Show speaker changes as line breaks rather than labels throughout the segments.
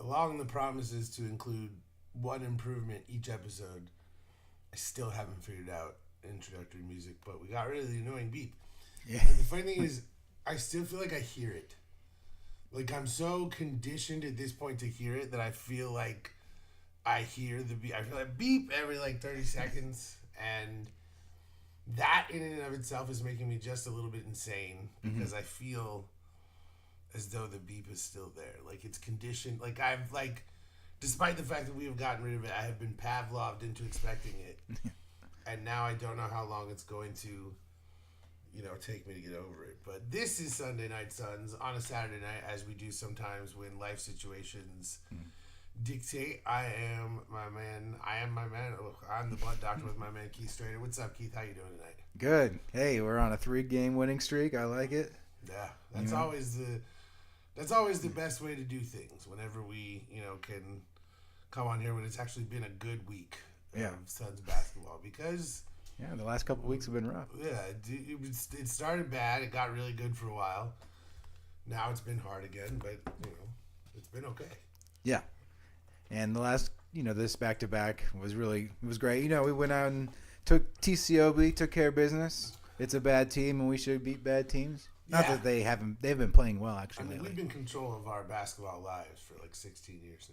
along the promises to include one improvement each episode, I still haven't figured out introductory music, but we got rid of the annoying beep.
Yeah.
And the funny thing is, I still feel like I hear it. Like, I'm so conditioned at this point to hear it that I feel like I hear the beep. I feel like beep every, 30 seconds. And that in and of itself is making me just a little bit insane because I feel as though the beep is still there. Like, it's conditioned. Like, despite the fact that we have gotten rid of it, I have been Pavloved into expecting it. And now I don't know how long it's going to, take me to get over it. But this is Sunday Night Suns on a Saturday night, as we do sometimes when life situations dictate. I am my man. Oh, I'm the butt doctor with my man Keith Strader. What's up, Keith? How you doing tonight?
Good. Hey, we're on a 3-game winning streak. I like it.
Yeah, that's always the best way to do things. Whenever we, can come on here when it's actually been a good week of Suns basketball, because
the last couple of weeks have been rough.
Yeah, it started bad. It got really good for a while. Now it's been hard again, but it's been okay.
Yeah, and the last, this back-to-back was great. We went out and took care of business. It's a bad team, and we should beat bad teams. Not that they've been playing well, actually.
I mean, we've been in control of our basketball lives for 16 years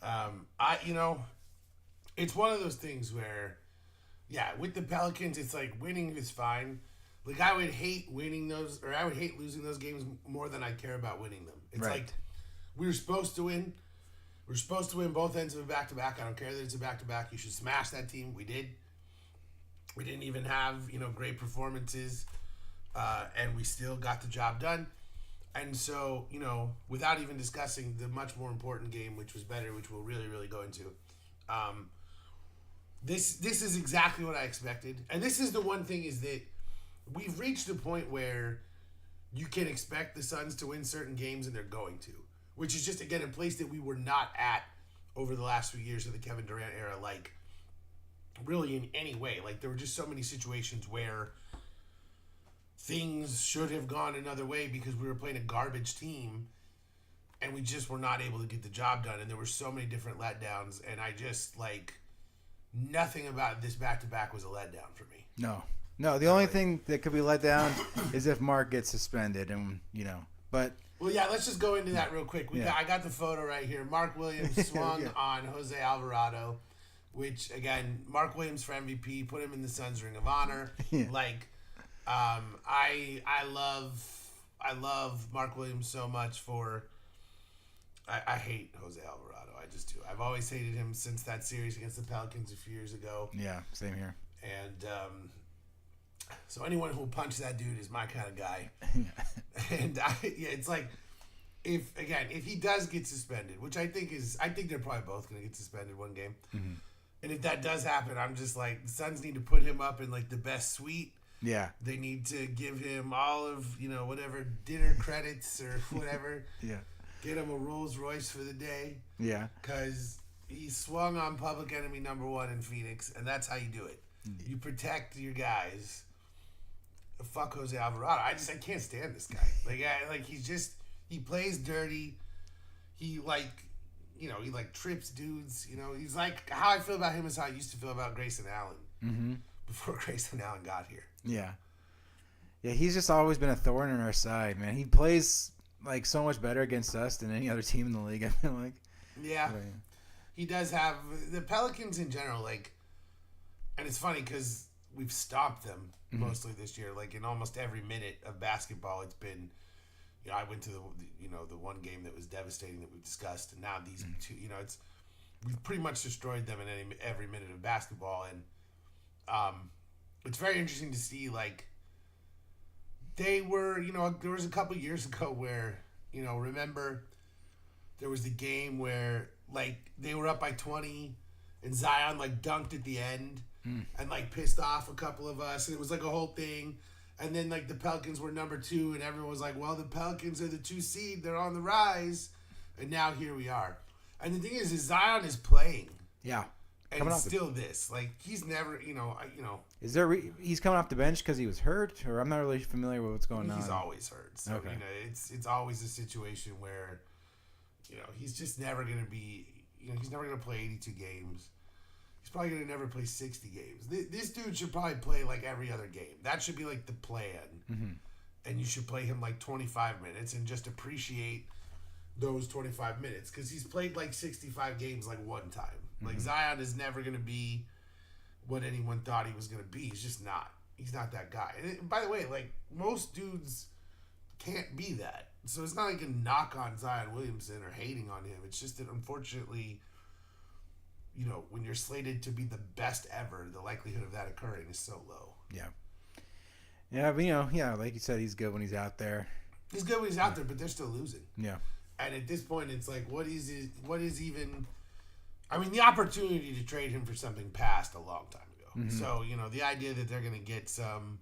now. It's one of those things where, with the Pelicans, it's like winning is fine. Like, I would hate losing those games more than I care about winning them. It's like, we were supposed to win. We're supposed to win both ends of a back-to-back. I don't care that it's a back-to-back. You should smash that team. We did. We didn't even have, great performances. And we still got the job done. And so, without even discussing the much more important game, which was better, which we'll really, really go into, this is exactly what I expected. And this is the one thing, is that we've reached a point where you can expect the Suns to win certain games, and they're going to. Which is just, again, a place that we were not at over the last few years of the Kevin Durant era, really in any way. Like, there were just so many situations where things should have gone another way because we were playing a garbage team and we just were not able to get the job done. And there were so many different letdowns, and I just, nothing about this back-to-back was a letdown for me.
No, the only thing that could be let down is if Mark gets suspended, and, but...
Well, let's just go into that real quick. I got the photo right here. Mark Williams swung on Jose Alvarado, which, again, Mark Williams for MVP, put him in the Suns Ring of Honor. I love Mark Williams so much for... I hate Jose Alvarado. I just do. I've always hated him since that series against the Pelicans a few years ago.
Yeah, same here.
And so anyone who will punch that dude is my kind of guy. And it's like, if he does get suspended, which I think they're probably both going to get suspended one game. Mm-hmm. And if that does happen, I'm just like, the Suns need to put him up in the best suite.
Yeah.
They need to give him all of, whatever dinner credits or whatever.
Yeah.
Get him a Rolls Royce for the day.
Yeah.
Because he swung on public enemy number 1 in Phoenix, and that's how you do it. You protect your guys. Fuck Jose Alvarado. I can't stand this guy. He plays dirty. He trips dudes. He's how I feel about him is how I used to feel about Grayson Allen before Grayson Allen got here.
Yeah. Yeah, he's just always been a thorn in our side, man. He plays so much better against us than any other team in the league, I feel like.
Yeah. He does have the Pelicans in general, and it's funny because we've stopped them mostly this year. In almost every minute of basketball, it's been, I went to the one game that was devastating that we've discussed, and now these two, we've pretty much destroyed them in every minute of basketball, and it's very interesting to see they were, there was a couple years ago where, remember there was the game where they were up by 20 and Zion dunked at the end. And pissed off a couple of us, and it was a whole thing. And then the Pelicans were number 2, and everyone was like, well, the Pelicans are the 2 seed, they're on the rise. And now here we are. And the thing is Zion is playing.
Yeah.
And it's still this. He's never,
Is there he's coming off the bench because he was hurt, or I'm not really familiar with what's going on.
He's always hurt. So,
okay.
It's always a situation where, he's just never going to be, he's never going to play 82 games. He's probably going to never play 60 games. This dude should probably play like every other game. That should be like the plan.
Mm-hmm.
And you should play him like 25 minutes and just appreciate those 25 minutes because he's played like 65 games like one time. Mm-hmm. Like Zion is never going to be what anyone thought he was going to be. He's just not. He's not that guy. And by the way, like most dudes can't be that. So it's not like a knock on Zion Williamson or hating on him. It's just that unfortunately, when you're slated to be the best ever, the likelihood of that occurring is so low.
Yeah. Yeah, but like you said, he's good when he's out there.
He's good when he's out there, but they're still losing.
Yeah.
And at this point, it's like, what is even... I mean, the opportunity to trade him for something passed a long time ago. Mm-hmm. So, the idea that they're going to get some,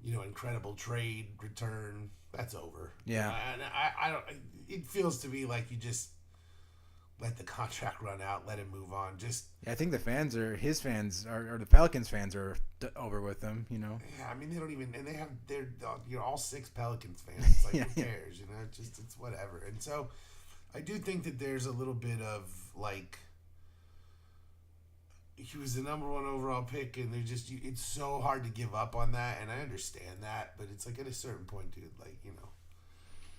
incredible trade return, that's over.
Yeah.
And I don't... It feels to me like you just let the contract run out, let him move on.
I think the Pelicans fans are over with them,
Yeah, I mean, they don't even, and they're all 6 Pelicans fans. It's like, who cares, it's whatever. And so I do think that there's a little bit of like, he was the number 1 overall pick, and it's so hard to give up on that, and I understand that, but it's like at a certain point, dude, like,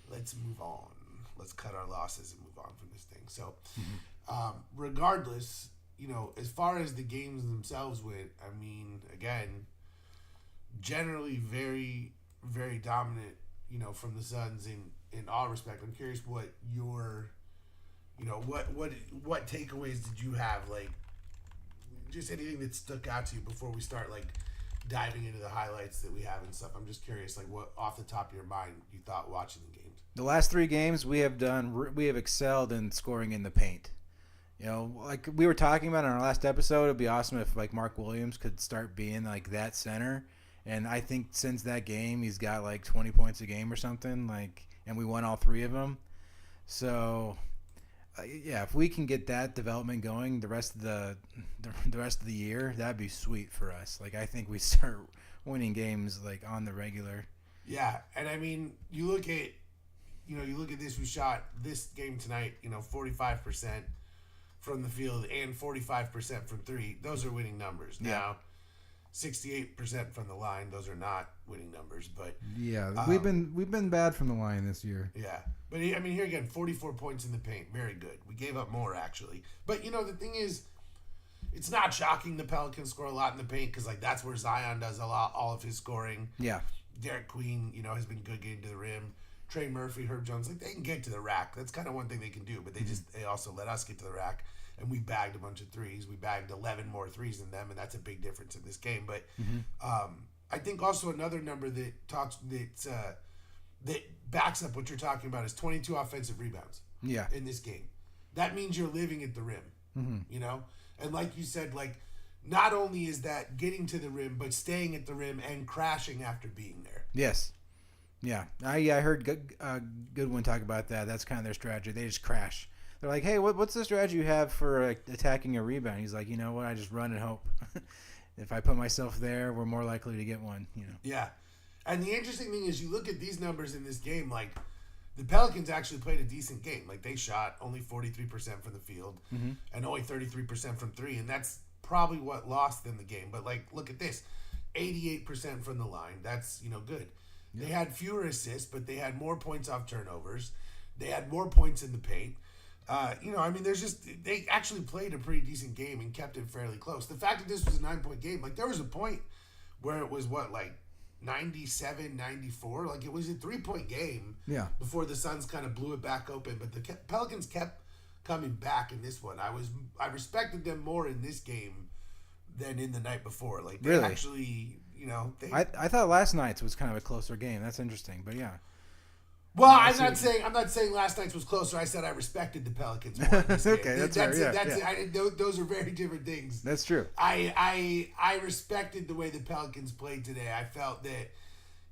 let's move on. Let's cut our losses and move on from this thing. So, regardless, as far as the games themselves went, I mean, again, generally very, very dominant, from the Suns in all respect. I'm curious what your, what takeaways did you have? Like, just anything that stuck out to you before we start, like, diving into the highlights that we have and stuff. I'm just curious, like, what off the top of your mind you thought watching the games.
The last 3 games we have excelled in scoring in the paint. Like we were talking about in our last episode, it'd be awesome if like Mark Williams could start being like that center. And I think since that game, he's got like 20 points a game or something. Like, and we won all 3 of them. So, if we can get that development going the rest of the year, that'd be sweet for us. Like, I think we start winning games like on the regular.
Yeah, and I mean, you look at this. We shot this game tonight. 45% from the field and 45% from 3. Those are winning numbers. Yeah. Now, 68% from the line. Those are not winning numbers. But
yeah, we've been bad from the line this year.
Yeah, but I mean, here again, 44 points in the paint. Very good. We gave up more actually. But the thing is, it's not shocking the Pelicans score a lot in the paint because like that's where Zion does all of his scoring.
Yeah.
Derek Queen, has been good getting to the rim. Trey Murphy, Herb Jones, like they can get to the rack. That's kind of one thing they can do, but they also let us get to the rack, and we bagged a bunch of threes. We bagged 11 more threes than them, and that's a big difference in this game. But I think also another number that backs up what you're talking about is 22 offensive rebounds.
Yeah.
In this game, that means you're living at the rim. Mm-hmm. And like you said, like not only is that getting to the rim, but staying at the rim and crashing after being there.
Yes. Yeah, I heard Goodwin talk about that. That's kind of their strategy. They just crash. They're like, hey, what's the strategy you have for attacking a rebound? He's like, you know what? I just run and hope. If I put myself there, we're more likely to get one.
Yeah, and the interesting thing is you look at these numbers in this game. Like the Pelicans actually played a decent game. Like they shot only 43% from the field and only 33% from 3, and that's probably what lost them the game. But like, look at this, 88% from the line. That's good. They had fewer assists, but they had more points off turnovers. They had more points in the paint. I mean, they actually played a pretty decent game and kept it fairly close. The fact that this was a 9-point game, like there was a point where it was 97, 94. Like it was a 3-point game before the Suns kind of blew it back open. But the Pelicans kept coming back in this one. I respected them more in this game than in the night before. Like they actually...
I thought last night's was kind of a closer game. That's interesting, but yeah.
Well, I'm not saying last night's was closer. I said I respected the Pelicans more.
Okay, that's fair. Yeah.
Those are very different things.
That's true.
I respected the way the Pelicans played today. I felt that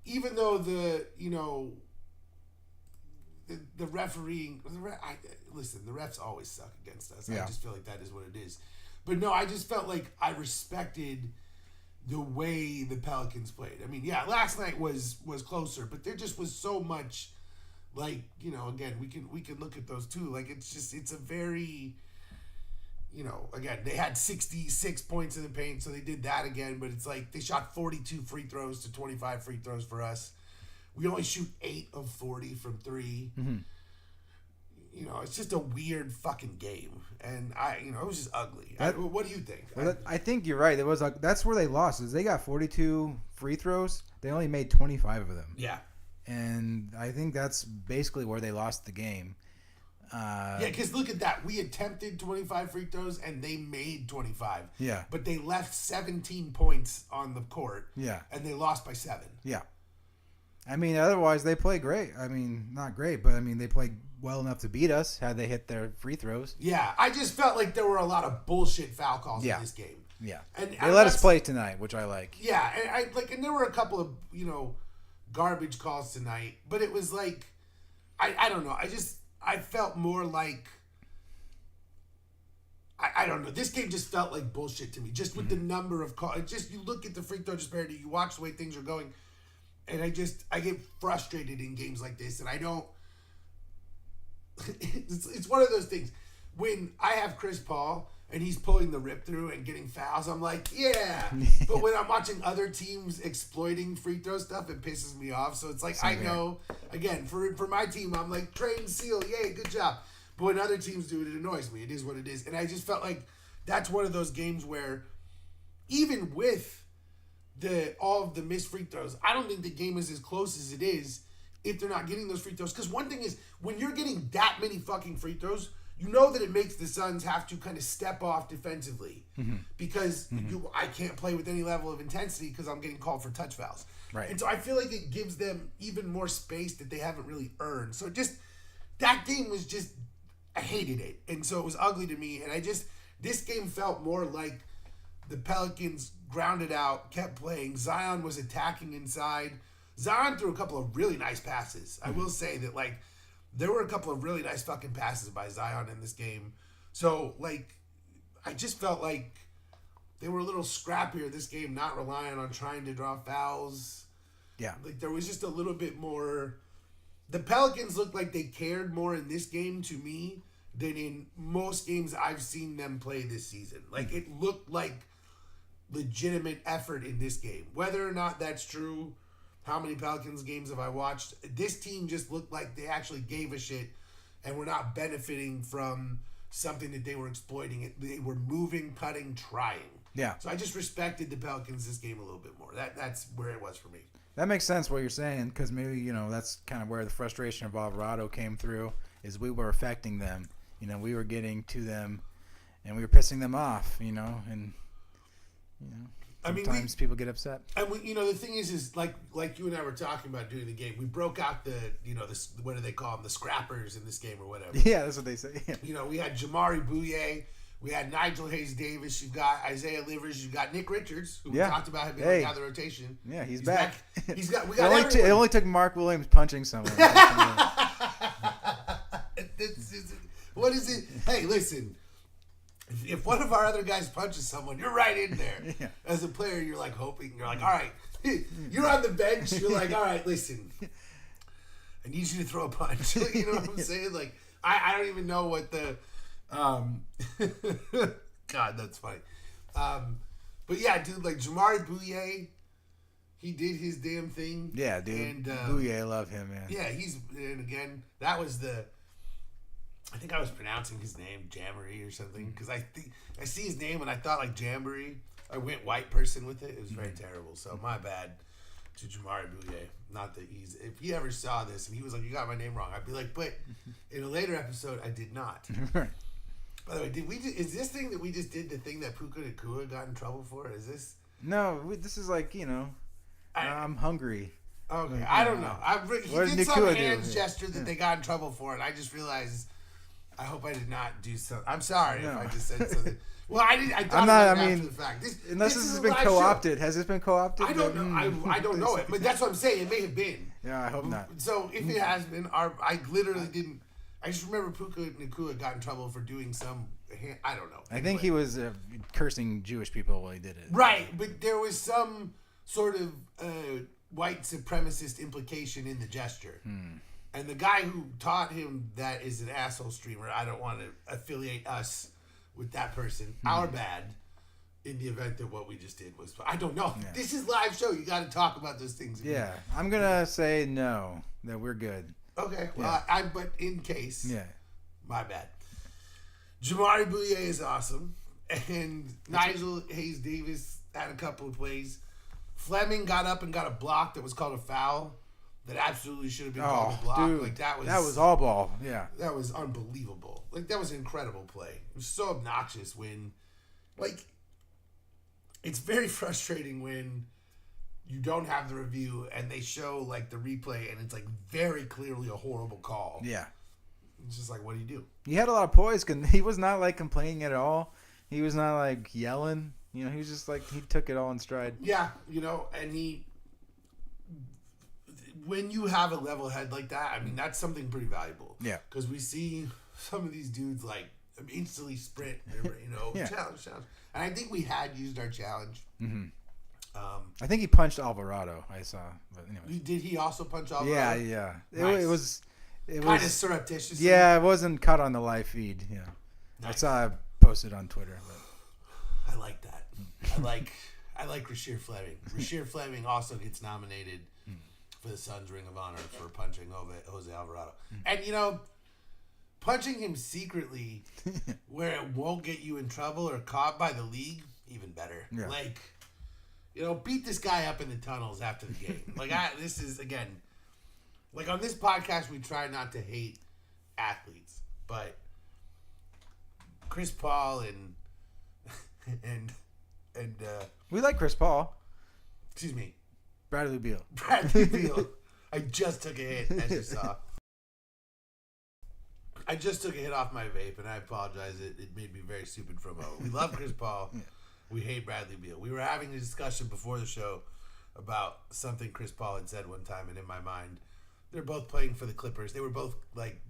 even though the refereeing, the refs always suck against us.
Yeah.
I just feel like that is what it is. But no, I just felt like I respected the way the Pelicans played. I mean, yeah, last night was closer, but there just was so much Like, again, we can look at those too. Like, it's a very, again, they had 66 points in the paint, so they did that again. But it's like they shot 42 free throws to 25 free throws for us. We only shoot 8 of 40 from 3.
Mm-hmm.
It's just a weird fucking game, and it was just ugly. What do you think?
Well, I think you're right. It was that's where they lost. Is they got 42 free throws. They only made 25 of them.
Yeah.
And I think that's basically where they lost the game.
Because look at that. We attempted 25 free throws, and they made 25.
Yeah.
But they left 17 points on the court.
Yeah.
And they lost by 7.
Yeah. I mean, otherwise, they play great. I mean, not great, but, I mean, they played well enough to beat us had they hit their free throws.
Yeah. I just felt like there were a lot of bullshit foul calls in this game.
Yeah.
And
they let us play tonight, which I like.
Yeah. And there were a couple of, garbage calls tonight, but it was like, I don't know. I felt more like, I don't know. This game just felt like bullshit to me, just with the number of calls. You look at the free throw disparity, you watch the way things are going, and I get frustrated in games like this, and I don't, it's one of those things. When I have Chris Paul, and he's pulling the rip through and getting fouls, I'm like, yeah. But when I'm watching other teams exploiting free throw stuff, it pisses me off. So it's like, I know, again, for my team, I'm like, train, seal, yay, good job. But when other teams do it, it annoys me. It is what it is. And I just felt like that's one of those games where even with all of the missed free throws, I don't think the game is as close as it is if they're not getting those free throws. Because one thing is, when you're getting that many fucking free throws, you know that it makes the Suns have to kind of step off defensively because I can't play with any level of intensity because I'm getting called for touch fouls.
Right.
And so I feel like it gives them even more space that they haven't really earned. So that game was just, I hated it. And so it was ugly to me. And this game felt more like the Pelicans grounded out, kept playing. Zion was attacking inside. Zion threw a couple of really nice passes. I will say that, like, there were a couple of really nice fucking passes by Zion in this game. So, like, I just felt like they were a little scrappier this game, not relying on trying to draw fouls.
Yeah.
Like, there was just a little bit more. The Pelicans looked like they cared more in this game to me than in most games I've seen them play this season. Like, it looked like legitimate effort in this game. Whether or not that's true, how many Pelicans games have I watched? This team just looked like they actually gave a shit and were not benefiting from something that they were exploiting. They were moving, cutting, trying.
Yeah.
So I just respected the Pelicans this game a little bit more. That's where it was for me.
That makes sense what you're saying, because maybe, that's kind of where the frustration of Alvarado came through, is we were affecting them. We were getting to them, and we were pissing them off, and sometimes people get upset.
And the thing is like you and I were talking about during the game, we broke out the what do they call them, the scrappers in this game or whatever.
Yeah, that's what they say. Yeah.
We had Jamari Bouye, we had Nigel Hayes-Davis, you've got Isaiah Livers, you've got Nick Richards, who we talked about him being out of the rotation.
Yeah, he's back.
We got
it only took Mark Williams punching someone.
What is it? Hey, listen. If one of our other guys punches someone, you're right in there. Yeah. As a player, you're like hoping. You're like, all right. You're on the bench. You're like, all right, listen. I need you to throw a punch. You know what I'm saying? Like, I don't even know what the... God, that's funny. But yeah, dude, like Jamari Bouye, he did his damn thing.
Yeah, dude. And Bouye, I love him, man.
Yeah, and again, that was I think I was pronouncing his name Jamboree or something, because I see his name and I thought like Jamboree. I went white person with it. It was very terrible. So my bad to Jamari Bouye. Not that if he ever saw this and he was like, "You got my name wrong," I'd be like, "But in a later episode, I did not." By the way, is this thing that we just did the thing that Puka Nacua got in trouble for? Is this?
No, this is like I'm hungry.
Okay,
like,
I don't know. He did some hands gesture that they got in trouble for, and I just realized. I hope I did not do so. I'm sorry if I just said something. Well, I didn't. I thought about it after the fact.
Unless this has been co-opted. Has this been co-opted?
I don't know. I don't know it, but that's what I'm saying. It may have been.
Yeah, I hope not.
So if it has been, I literally didn't. I just remember Puka Nacua got in trouble for doing some. I don't know.
I think he was cursing Jewish people while he did it.
Right, but there was some sort of white supremacist implication in the gesture. And the guy who taught him that is an asshole streamer. I don't want to affiliate us with that person. Our bad. In the event that what we just did was, I don't know.
Yeah.
This is live show. You got to talk about those things.
Yeah, I'm gonna say no. That we're good.
Okay. Well, but in case.
Yeah.
My bad. Jamari Bouye is awesome, and Nigel Hayes Davis had a couple of plays. Fleming got up and got a block that was called a foul. That absolutely should have been called a block.
Dude,
like that
was all ball. Yeah.
That was unbelievable. Like that was an incredible play. It was so obnoxious when, like. It's very frustrating when you don't have the review and they show like the replay and it's like very clearly a horrible call.
Yeah.
It's just like, what do you do?
He had a lot of poise. He was not like complaining at all. He was not like yelling. You know, he was just like, he took it all in stride.
Yeah, and when you have a level head like that, I mean, that's something pretty valuable.
Yeah.
Because we see some of these dudes like instantly sprint,
Yeah.
challenge. And I think we had used our challenge.
Mm-hmm. I think he punched Alvarado. I saw, but anyway.
Did he also punch Alvarado?
Yeah.
Nice.
It was
kind of surreptitious.
Yeah, it wasn't cut on the live feed. Yeah,
Nice.
I saw it posted on Twitter. But.
I like that. I like Rasheer Fleming. Rasheer Fleming also gets nominated for the Suns Ring of Honor for punching Jose Alvarado. And punching him secretly where it won't get you in trouble or caught by the league, even better.
Yeah.
Like, beat this guy up in the tunnels after the game. Like, this is, again, like on this podcast, we try not to hate athletes, but Chris Paul and
We like Chris Paul.
excuse me,
Bradley Beal.
Bradley Beal. I just took a hit, as you saw. I just took a hit off my vape, and I apologize. It made me very stupid from We love Chris Paul.
Yeah.
We hate Bradley Beal. We were having a discussion before the show about something Chris Paul had said one time, and in my mind, they're both playing for the Clippers. They were both like,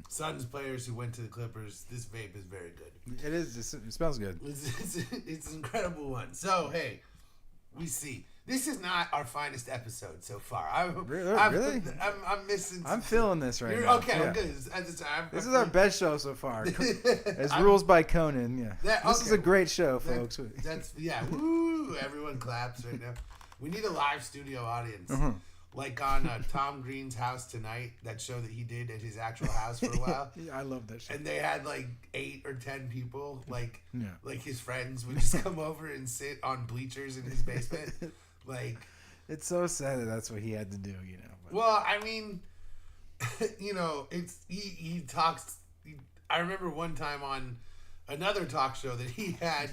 Suns players who went to the Clippers. This vape is very good.
It is. It smells good.
It's an incredible one. So, hey, we see. This is not our finest episode so far.
Really?
I'm missing.
I'm feeling this right now.
Okay,
Yeah.
I'm good.
This is our best show so far. As rules by Conan. Yeah. This is a great show, folks.
Woo! Everyone claps right now. We need a live studio audience.
Mm-hmm.
Like on Tom Green's House Tonight, that show that he did at his actual house for a while.
Yeah, I love that show.
And they had like 8 or 10 people, like his friends would just come over and sit on bleachers in his basement. Like,
it's so sad that that's what he had to do, But.
Well, I mean, it's he talks. I remember one time on another talk show that he had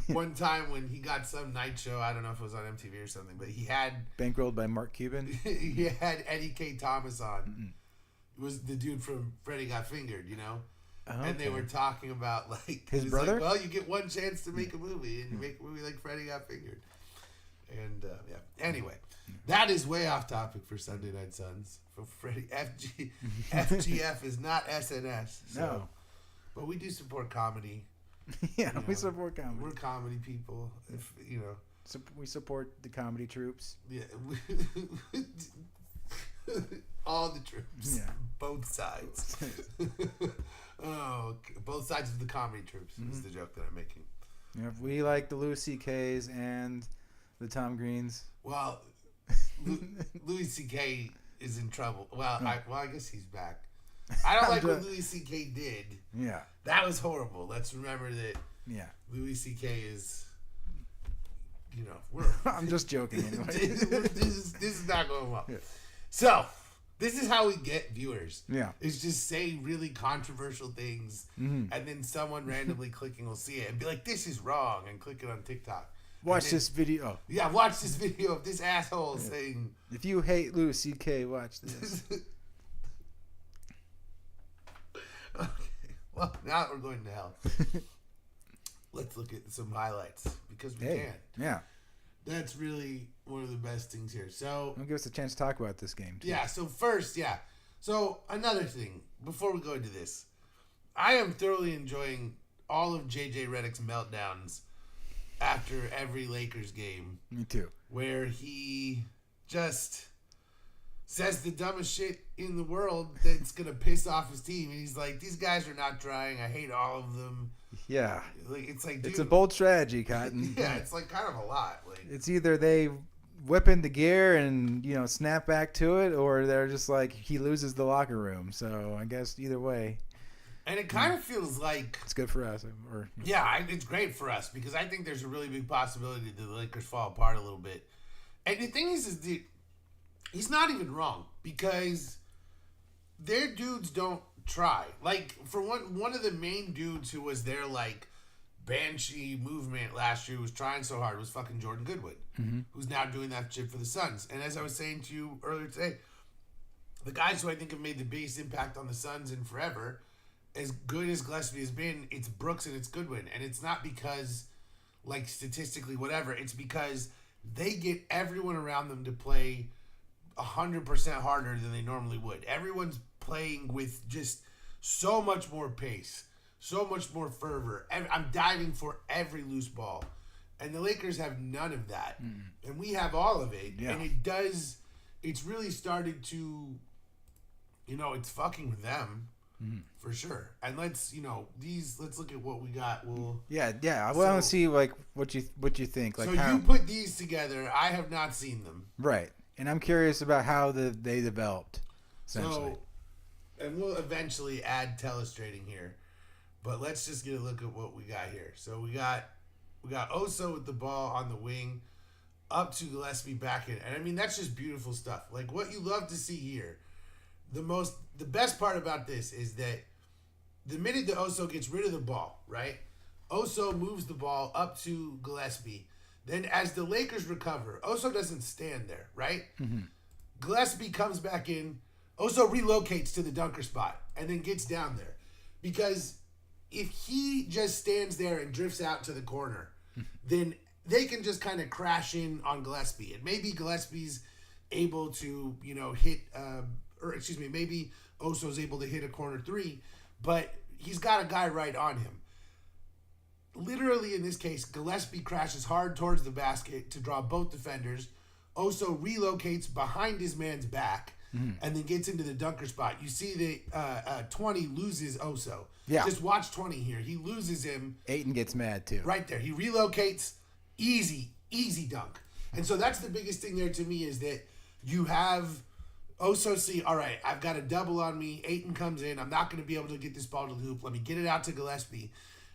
one time when he got some night show. I don't know if it was on MTV or something, but he had
bankrolled by Mark Cuban.
He had Eddie K. Thomas on. Mm-mm. It was the dude from Freddie Got Fingered,
Oh,
and they were talking about like
his brother.
Like, well, you get one chance to make a movie, and you make a movie like Freddie Got Fingered. And anyway, that is way off topic for Sunday Night Suns. For Freddie, FGF is not SNS. So.
No.
But we do support comedy.
Yeah, we support comedy.
We're comedy people. If
we support the comedy troops.
Yeah, all the troops.
Yeah,
both sides. Both sides of the comedy troops is the joke that I'm making.
Yeah, we like the Louis C.K.'s and the Tom Greens.
Well, Louis C.K. is in trouble. Well, I guess he's back. I don't like what Louis C.K. did.
Yeah.
That was horrible. Let's remember that Louis C.K. is,
I'm just joking anyway.
this is not going well. Yeah. So, this is how we get viewers.
Yeah.
Is just say really controversial things, and then someone randomly clicking will see it and be like, this is wrong, and click it on TikTok.
Watch this video.
Yeah, watch this video of this asshole saying...
If you hate Louis C.K., watch this.
Okay. Well, now that we're going to hell, let's look at some highlights, because we can.
Yeah.
That's really one of the best things here. So...
It'll give us a chance to talk about this game, too.
Yeah, so first, So, another thing, before we go into this, I am thoroughly enjoying all of J.J. Redick's meltdowns after every Lakers game.
Me too.
Where he just says the dumbest shit in the world that's gonna piss off his team, and he's like, "These guys are not trying. I hate all of them."
Yeah.
Like it's like,
It's
dude,
a bold strategy, Cotton.
yeah, it's like kind of a lot. Like
It's either they whip into gear and, snap back to it, or they're just like, he loses the locker room. So I guess either way,
and it kind of feels like
it's good for us. Or
it's great for us because I think there's a really big possibility that the Lakers fall apart a little bit. And the thing is he's not even wrong because their dudes don't try. Like for one of the main dudes who was their like banshee movement last year, who was trying so hard, was fucking Jordan Goodwin, who's now doing that shit for the Suns. And as I was saying to you earlier today, the guys who I think have made the biggest impact on the Suns in forever, as good as Gillespie has been, it's Brooks and it's Goodwin. And it's not because, like, statistically whatever, it's because they get everyone around them to play 100% harder than they normally would. Everyone's playing with just so much more pace, so much more fervor. I'm diving for every loose ball. And the Lakers have none of that. And we have all of it.
Yeah.
And it's really started to, it's fucking with them. For sure. And let's look at what we got.
yeah. I want to see like what you think. Like,
so
how,
you put these together. I have not seen them.
right, and I'm curious about how they developed. Essentially.
And we'll eventually add telestrating here, but let's just get a look at what we got here. So we got Oso with the ball on the wing, up to Gillespie back in, and I mean that's just beautiful stuff. Like what you love to see here. The best part about this is that the minute that Oso gets rid of the ball, right? Oso moves the ball up to Gillespie. Then as the Lakers recover, Oso doesn't stand there, right? Gillespie comes back in. Oso relocates to the dunker spot and then gets down there. Because if he just stands there and drifts out to the corner, then they can just kind of crash in on Gillespie. And maybe Gillespie's able to, hit... maybe Oso's able to hit a corner three, but he's got a guy right on him. Literally, in this case, Gillespie crashes hard towards the basket to draw both defenders. Oso relocates behind his man's back and then gets into the dunker spot. You see that 20 loses Oso.
Yeah.
Just watch 20 here. He loses him.
Ayton gets mad too.
Right there. He relocates. Easy dunk. And so that's the biggest thing there to me is that you have... Oso see, all right, I've got a double on me. Ayton comes in. I'm not going to be able to get this ball to the hoop. Let me get it out to Gillespie.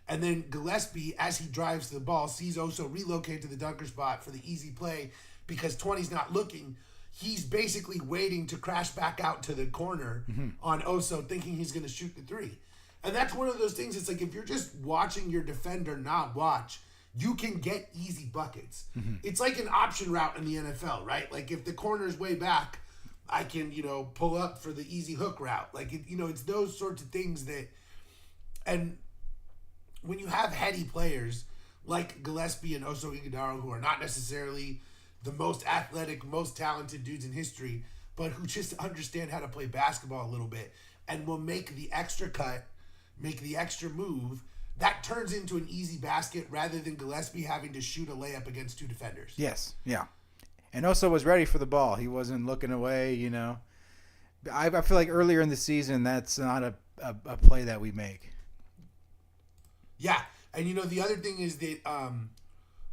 And then Gillespie, as he drives to the ball, sees Oso relocate to the dunker spot for the easy play because 20's not looking. He's basically waiting to crash back out to the corner on Oso, thinking he's going to shoot the three. And that's one of those things. It's like if you're just watching your defender not watch, you can get easy buckets. It's like an option route in the NFL, right? Like if the corner's way back, I can, pull up for the easy hook route. Like, it's those sorts of things that, and when you have heady players like Gillespie and Oso Ighodaro, who are not necessarily the most athletic, most talented dudes in history, but who just understand how to play basketball a little bit and will make the extra cut, make the extra move, that turns into an easy basket rather than Gillespie having to shoot a layup against two defenders.
Yes, yeah. And Oso was ready for the ball. He wasn't looking away, I feel like earlier in the season, that's not a play that we make.
Yeah. And, the other thing is that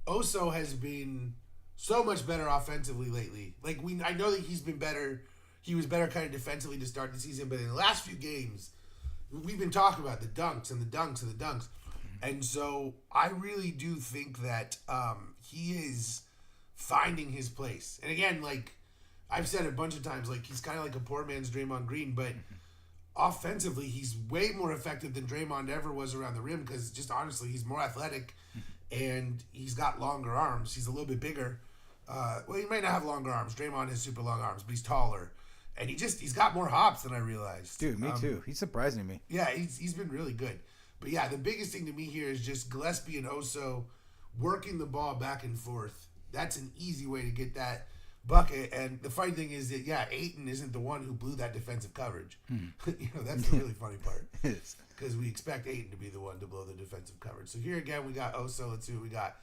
Oso has been so much better offensively lately. Like, I know that he's been better. He was better kind of defensively to start the season. But in the last few games, we've been talking about the dunks and the dunks and the dunks. And so I really do think that he is finding his place. And again, like I've said a bunch of times, like he's kind of like a poor man's Draymond Green, but offensively he's way more effective than Draymond ever was around the rim because just honestly he's more athletic and he's got longer arms. He's a little bit bigger. Well, he might not have longer arms. Draymond has super long arms, but he's taller. And he's got more hops than I realized.
Dude, me too. He's surprising me.
Yeah, he's been really good. But yeah, the biggest thing to me here is just Gillespie and Oso working the ball back and forth. That's an easy way to get that bucket. And the funny thing is that, Ayton isn't the one who blew that defensive coverage. That's the really funny part. Because we expect Ayton to be the one to blow the defensive coverage. So here again, we got Oso. Let's see what we got.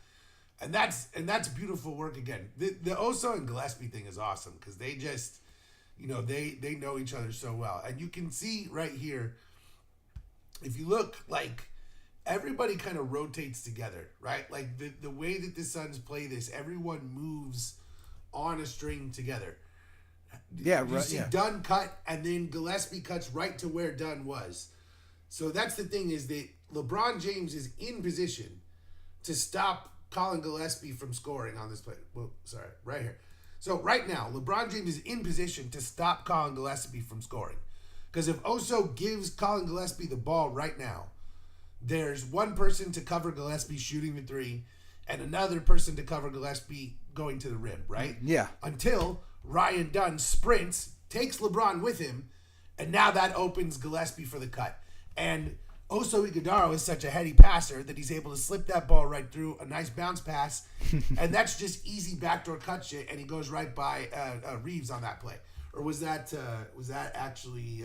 And that's beautiful work again. The Oso and Gillespie thing is awesome because they just, they know each other so well. And you can see right here, if you look, like, everybody kind of rotates together, right? Like, the way that the Suns play this, everyone moves on a string together.
Yeah,
you
right.
see
Yeah.
Dunn cut, and then Gillespie cuts right to where Dunn was. So that's the thing, is that LeBron James is in position to stop Colin Gillespie from scoring on this play. Well, sorry, right here. So right now, LeBron James is in position to stop Colin Gillespie from scoring. Because if Oso gives Colin Gillespie the ball right now, there's one person to cover Gillespie shooting the three, and another person to cover Gillespie going to the rim, right?
Yeah.
Until Ryan Dunn sprints, takes LeBron with him, and now that opens Gillespie for the cut. And Oso Ighodaro is such a heady passer that he's able to slip that ball right through, a nice bounce pass, and that's just easy backdoor cut shit, and he goes right by Reeves on that play. Or was that actually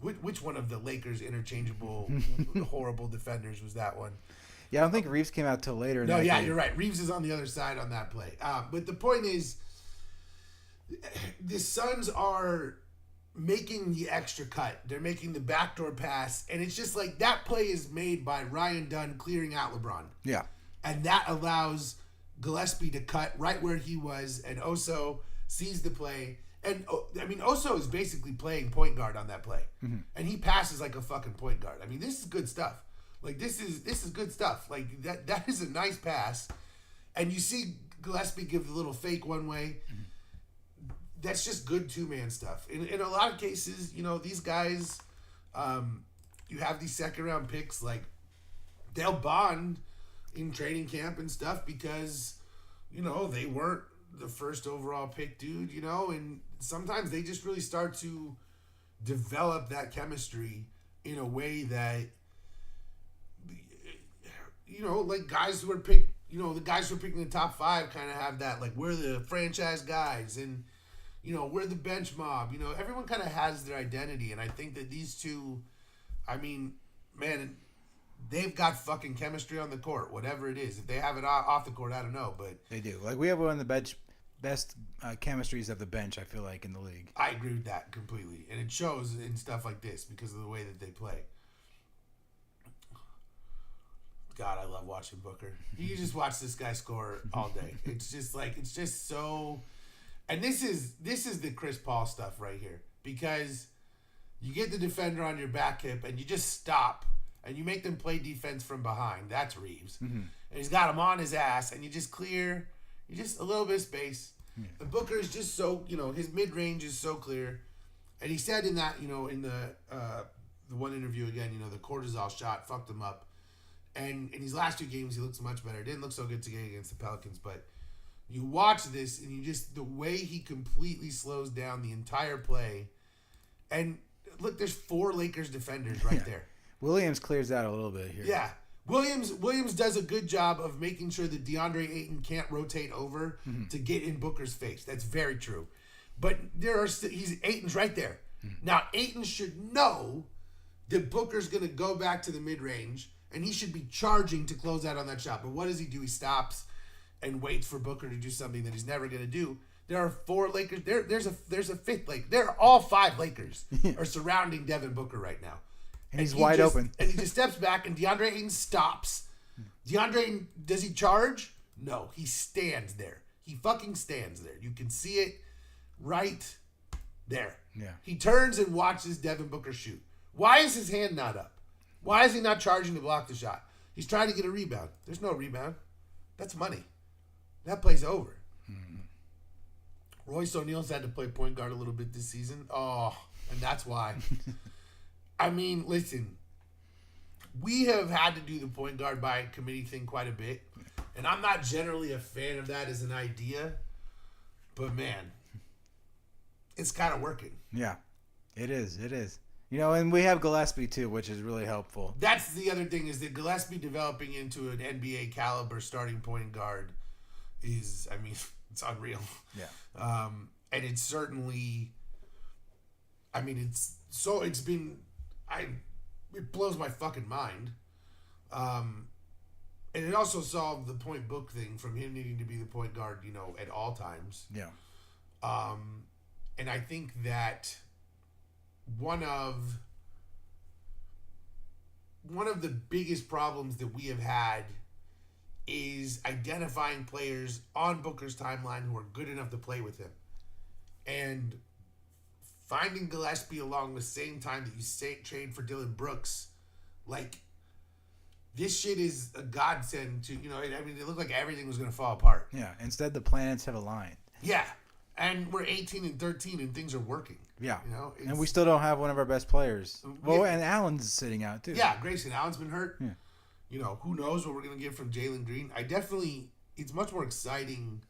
which one of the Lakers interchangeable horrible defenders was that one?
Yeah, I don't think Reeves came out till later.
No, yeah, you're right. Reeves is on the other side on that play. But the point is, the Suns are making the extra cut. They're making the backdoor pass, and it's just like that play is made by Ryan Dunn clearing out LeBron.
Yeah.
And that allows Gillespie to cut right where he was, and Oso sees the play. And, I mean, Oso is basically playing point guard on that play. Mm-hmm. And he passes like a fucking point guard. I mean, this is good stuff. Like, this is good stuff. Like, that is a nice pass. And you see Gillespie give the little fake one way. Mm-hmm. That's just good two-man stuff. In a lot of cases, these guys, you have these second-round picks, like, they'll bond in training camp and stuff because, they weren't the first overall pick dude, and sometimes they just really start to develop that chemistry in a way that, like guys who are picked, the guys who are picked in the top 5 kind of have that, like, we're the franchise guys and, we're the bench mob. Everyone kind of has their identity, and I think that these two, I mean, man, they've got fucking chemistry on the court, whatever it is. If they have it off the court, I don't know, but
they do. Like, we have one of the best chemistries of the bench, I feel like, in the league.
I agree with that completely, and it shows in stuff like this because of the way that they play. God, I love watching Booker. You just watch this guy score all day. It's just so. And this is the Chris Paul stuff right here, because you get the defender on your back hip and you just stop and you make them play defense from behind. That's Reeves. Mm-hmm. And he's got him on his ass, and you just clear, a little bit of space. Yeah. And Booker is just so, his mid-range is so clear. And he said in that, in the one interview again, the cortisol shot fucked him up. And in these last 2 games, he looks much better. It didn't look so good today against the Pelicans, but you watch this and the way he completely slows down the entire play. And look, there's 4 Lakers defenders right there.
Williams clears out a little bit here.
Yeah. Williams does a good job of making sure that DeAndre Ayton can't rotate over to get in Booker's face. That's very true. But Ayton's right there. Mm-hmm. Now, Ayton should know that Booker's going to go back to the mid-range, and he should be charging to close out on that shot. But what does he do? He stops and waits for Booker to do something that he's never going to do. There are 4 Lakers. There's a 5th Laker. They're all 5 Lakers are surrounding Devin Booker right now.
And he's wide open.
And he just steps back, and DeAndre Ayton stops. Does he charge? No, he stands there. He fucking stands there. You can see it right there.
Yeah.
He turns and watches Devin Booker shoot. Why is his hand not up? Why is he not charging to block the shot? He's trying to get a rebound. There's no rebound. That's money. That play's over. Mm-hmm. Royce O'Neal's had to play point guard a little bit this season. Oh, and that's why. I mean, listen, we have had to do the point guard by committee thing quite a bit, and I'm not generally a fan of that as an idea, but man, it's kind of working.
Yeah, it is. It is. And we have Gillespie too, which is really helpful.
That's the other thing, is that Gillespie developing into an NBA caliber starting point guard is, it's unreal.
Yeah.
And it's certainly, it blows my fucking mind. And it also solved the point book thing from him needing to be the point guard, at all times.
Yeah.
And I think that one of the biggest problems that we have had is identifying players on Booker's timeline who are good enough to play with him. And finding Gillespie along the same time that you trade for Dylan Brooks, like, this shit is a godsend to, I mean, it looked like everything was going to fall apart.
Yeah, instead the planets have aligned.
Yeah, and we're 18-13 and things are working.
Yeah, and we still don't have one of our best players. Well,
yeah.
And Allen's sitting out too.
Yeah, Grayson Allen's been hurt.
Yeah.
Who knows what we're going to get from Jalen Green. It's much more exciting,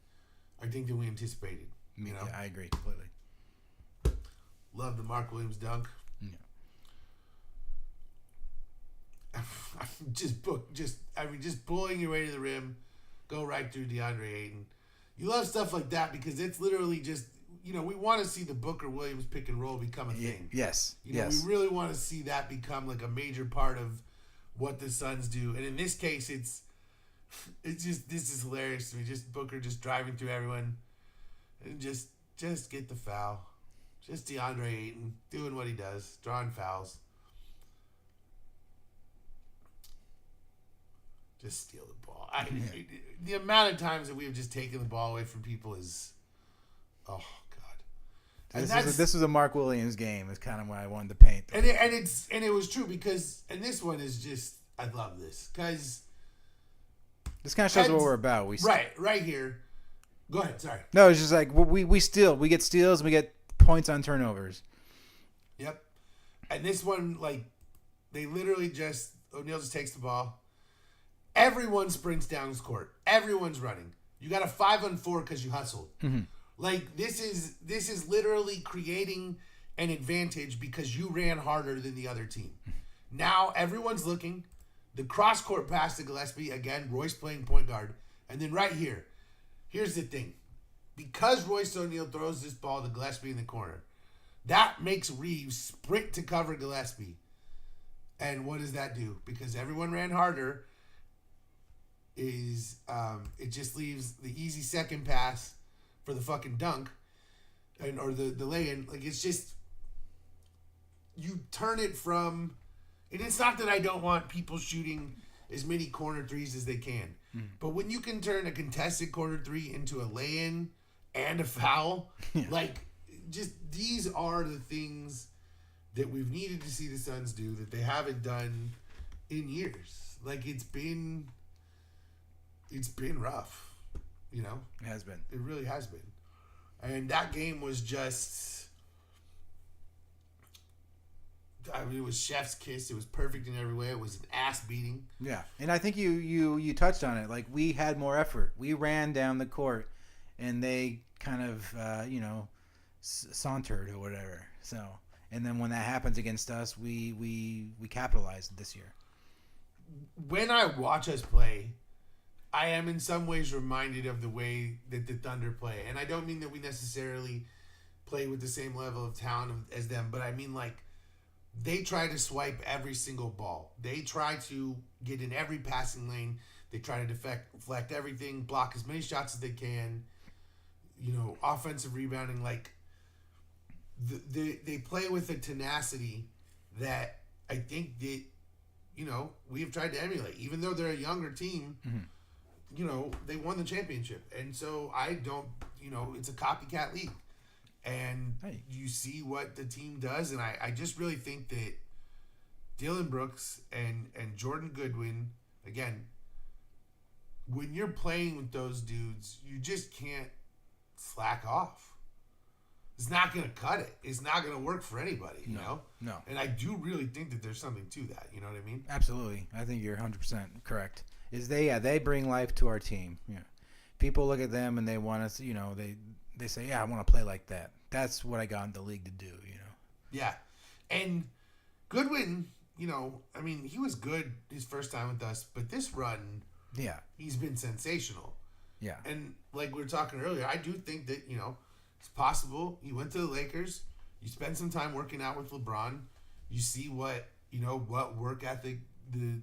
I think, than we anticipated.
Yeah, I agree completely.
Love the Mark Williams dunk.
Yeah.
Just pulling your way to the rim, go right through DeAndre Ayton. You love stuff like that because it's literally just, we want to see the Booker Williams pick and roll become a thing.
Yes.
We really want to see that become like a major part of what the Suns do. And in this case, this is hilarious to me. Just Booker just driving through everyone and just get the foul. Just DeAndre Ayton doing what he does, drawing fouls. Just steal the ball. The amount of times that we have just taken the ball away from people is, oh God.
This was a Mark Williams game. Is kind of what I wanted to paint.
And it was true because this one is just, I love this because
this kind of shows what we're about.
Right here. Go ahead. Sorry.
No, it's just like we get steals, and we get points on turnovers.
Yep. And this one, like, they literally O'Neal just takes the ball. Everyone sprints down his court. Everyone's running. You got a 5-on-4 because you hustled.
Mm-hmm.
Like, this is literally creating an advantage because you ran harder than the other team. Now everyone's looking. The cross court pass to Gillespie again. Royce playing point guard, and then right here, here's the thing: because Royce O'Neal throws this ball to Gillespie in the corner, that makes Reeves sprint to cover Gillespie. And what does that do? Because everyone ran harder. It just leaves the easy second pass for the fucking dunk or the lay-in. Like, it's just, you turn it from, and it's not that I don't want people shooting as many corner threes as they can, but when you can turn a contested corner three into a lay-in and a foul, like, just, these are the things that we've needed to see the Suns do that they haven't done in years. Like, it's been rough, It
has been.
It really has been. And that game was just, it was chef's kiss. It was perfect in every way. It was an ass beating.
Yeah. And I think you touched on it. Like, we had more effort. We ran down the court, and they kind of, sauntered or whatever. So, and then when that happens against us, we capitalized this year.
When I watch us play, I am in some ways reminded of the way that the Thunder play. And I don't mean that we necessarily play with the same level of talent as them, but I mean, like, they try to swipe every single ball. They try to get in every passing lane. They try to deflect everything, block as many shots as they can, offensive rebounding. Like, they play with a tenacity that I think that, we have tried to emulate. Even though they're a younger team, they won the championship. And so I don't, it's a copycat league. And you see what the team does. And I just really think that Dylan Brooks and Jordan Goodwin, again, when you're playing with those dudes, you just can't slack off. It's not going to cut it. It's not going to work for anybody,
No.
And I do really think that there's something to that. You know what I mean?
Absolutely. I think you're 100% correct. They bring life to our team. Yeah. People look at them and they want us, they say, yeah, I want to play like that. That's what I got in the league to do,
Yeah. And Goodwin, he was good his first time with us, but this run, he's been sensational.
Yeah.
And like we were talking earlier, I do think that, it's possible. You went to the Lakers, you spend some time working out with LeBron, you see what work ethic the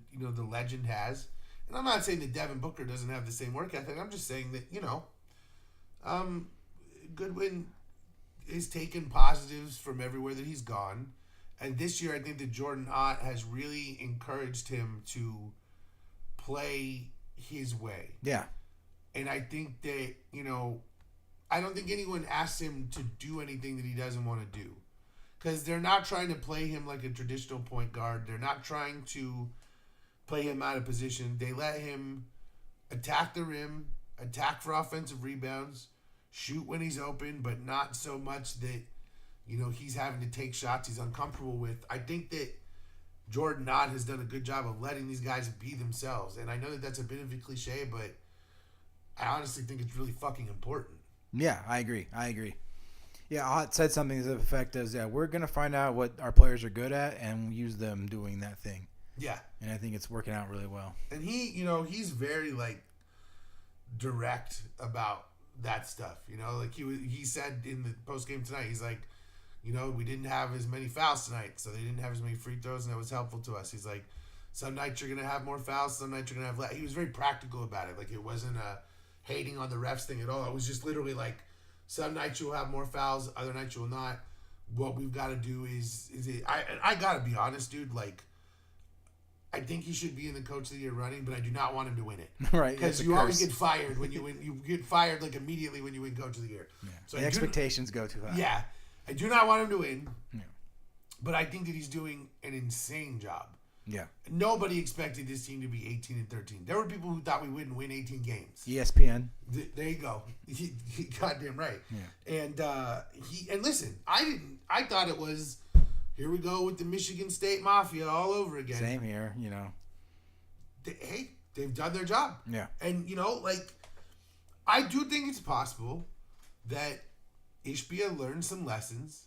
legend has. And I'm not saying that Devin Booker doesn't have the same work ethic. I'm just saying that, Goodwin, has taken positives from everywhere that he's gone. And this year, I think that Jordan Ott has really encouraged him to play his way.
Yeah.
And I think that, I don't think anyone asks him to do anything that he doesn't want to do. Because they're not trying to play him like a traditional point guard. They're not trying to play him out of position. They let him attack the rim, attack for offensive rebounds, shoot when he's open, but not so much that, he's having to take shots he's uncomfortable with. I think that Jordan Ott has done a good job of letting these guys be themselves. And I know that that's a bit of a cliche, but I honestly think it's really fucking important.
Yeah, I agree. Yeah, Ott said something to the effect as, we're going to find out what our players are good at and use them doing that thing.
Yeah.
And I think it's working out really well.
And he, he's very, direct about that stuff. He said in the post-game tonight, he's like, we didn't have as many fouls tonight, so they didn't have as many free throws, and that was helpful to us. He's like, some nights you're going to have more fouls, some nights you're going to have less. He was very practical about it. It wasn't a hating on the refs thing at all. It was just literally some nights you'll have more fouls, other nights you will not. What we've got to do is I got to be honest, dude, I think he should be in the Coach of the Year running, but I do not want him to win it.
Right.
Because you always get fired when you win. You get fired immediately when you win Coach of the Year.
Yeah.
So
the expectations go too high.
Yeah. I do not want him to win.
Yeah.
But I think that he's doing an insane job.
Yeah.
Nobody expected this team to be 18-13. There were people who thought we wouldn't win 18 games.
ESPN.
There you go. He goddamn right.
Yeah.
And listen, I thought it was, here we go with the Michigan State Mafia all over again.
Same here,
They've done their job.
Yeah.
And, I do think it's possible that Ishbia learned some lessons,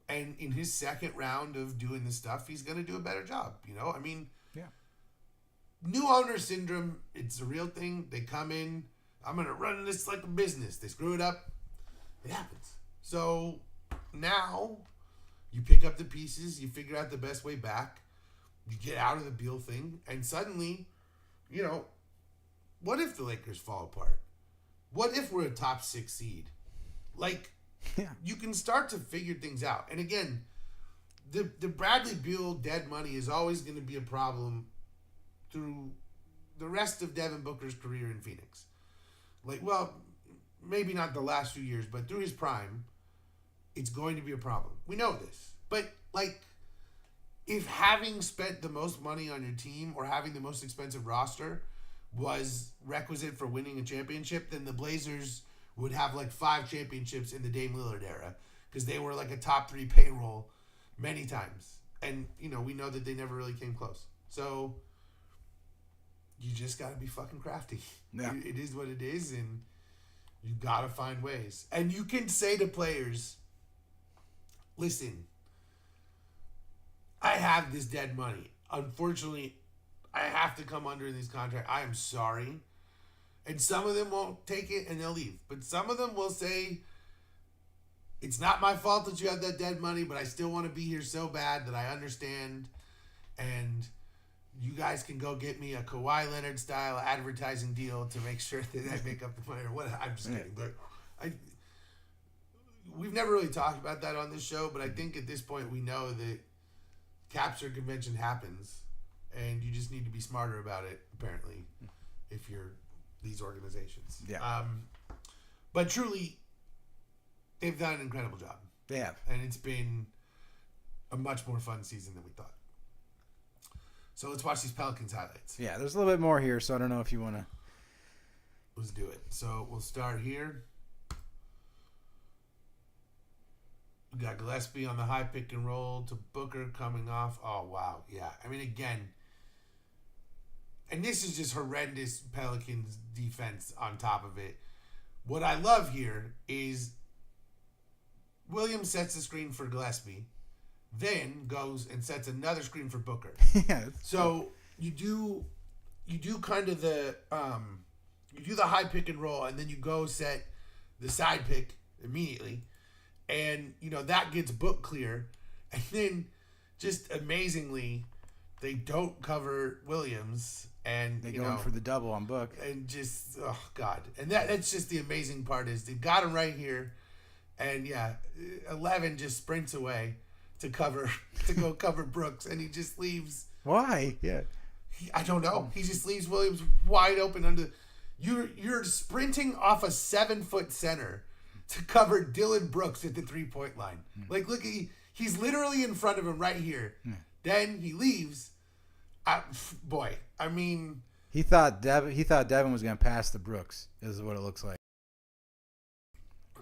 and in his second round of doing this stuff, he's going to do a better job.
Yeah.
New owner syndrome, it's a real thing. They come in, I'm going to run this like a business. They screw it up. It happens. So now you pick up the pieces, you figure out the best way back, you get out of the Beal thing, and suddenly, what if the Lakers fall apart? What if we're a top 6 seed? You can start to figure things out. And again, the Bradley Beal dead money is always going to be a problem through the rest of Devin Booker's career in Phoenix. Maybe not the last few years, but through his prime, it's going to be a problem. We know this. But, if having spent the most money on your team or having the most expensive roster was requisite for winning a championship, then the Blazers would have 5 championships in the Dame Lillard era because they were a top 3 payroll many times. And, we know that they never really came close. So you just got to be fucking crafty.
Yeah.
It is what it is, and you got to find ways. And you can say to players, listen, I have this dead money. Unfortunately, I have to come under these contracts. I am sorry. And some of them won't take it and they'll leave. But some of them will say, it's not my fault that you have that dead money, but I still want to be here so bad that I understand. And you guys can go get me a Kawhi Leonard style advertising deal to make sure that I make up the money or what. I'm just kidding. But we've never really talked about that on this show, but I think at this point we know that capture convention happens and you just need to be smarter about it, apparently, if you're these organizations.
Yeah.
But truly, they've done an incredible job.
They have.
And it's been a much more fun season than we thought. So let's watch these Pelicans highlights.
Yeah, there's a little bit more here, so I don't know if you want to.
Let's do it. So we'll start here. We got Gillespie on the high pick and roll to Booker coming off. Oh, wow. Yeah. I mean, again, and this is just horrendous Pelicans defense on top of it. What I love here is Williams sets the screen for Gillespie, then goes and sets another screen for Booker.
Yeah.
So you do kind of the you do the high pick and roll, and then you go set the side pick immediately, and that gets Book clear, and then just amazingly they don't cover Williams, and
they go in for the double on Book,
and just oh god, and that's just the amazing part is they got him right here. And 11 just sprints away to go cover Brooks, and he just leaves.
Why? Yeah.
I don't know. He just leaves Williams wide open under. You're sprinting off a 7-foot center to cover Dylan Brooks at the 3-point line. Like, look, he's literally in front of him right here. Then he leaves. I mean,
he thought Devin was going to pass the Brooks. Is what it looks like.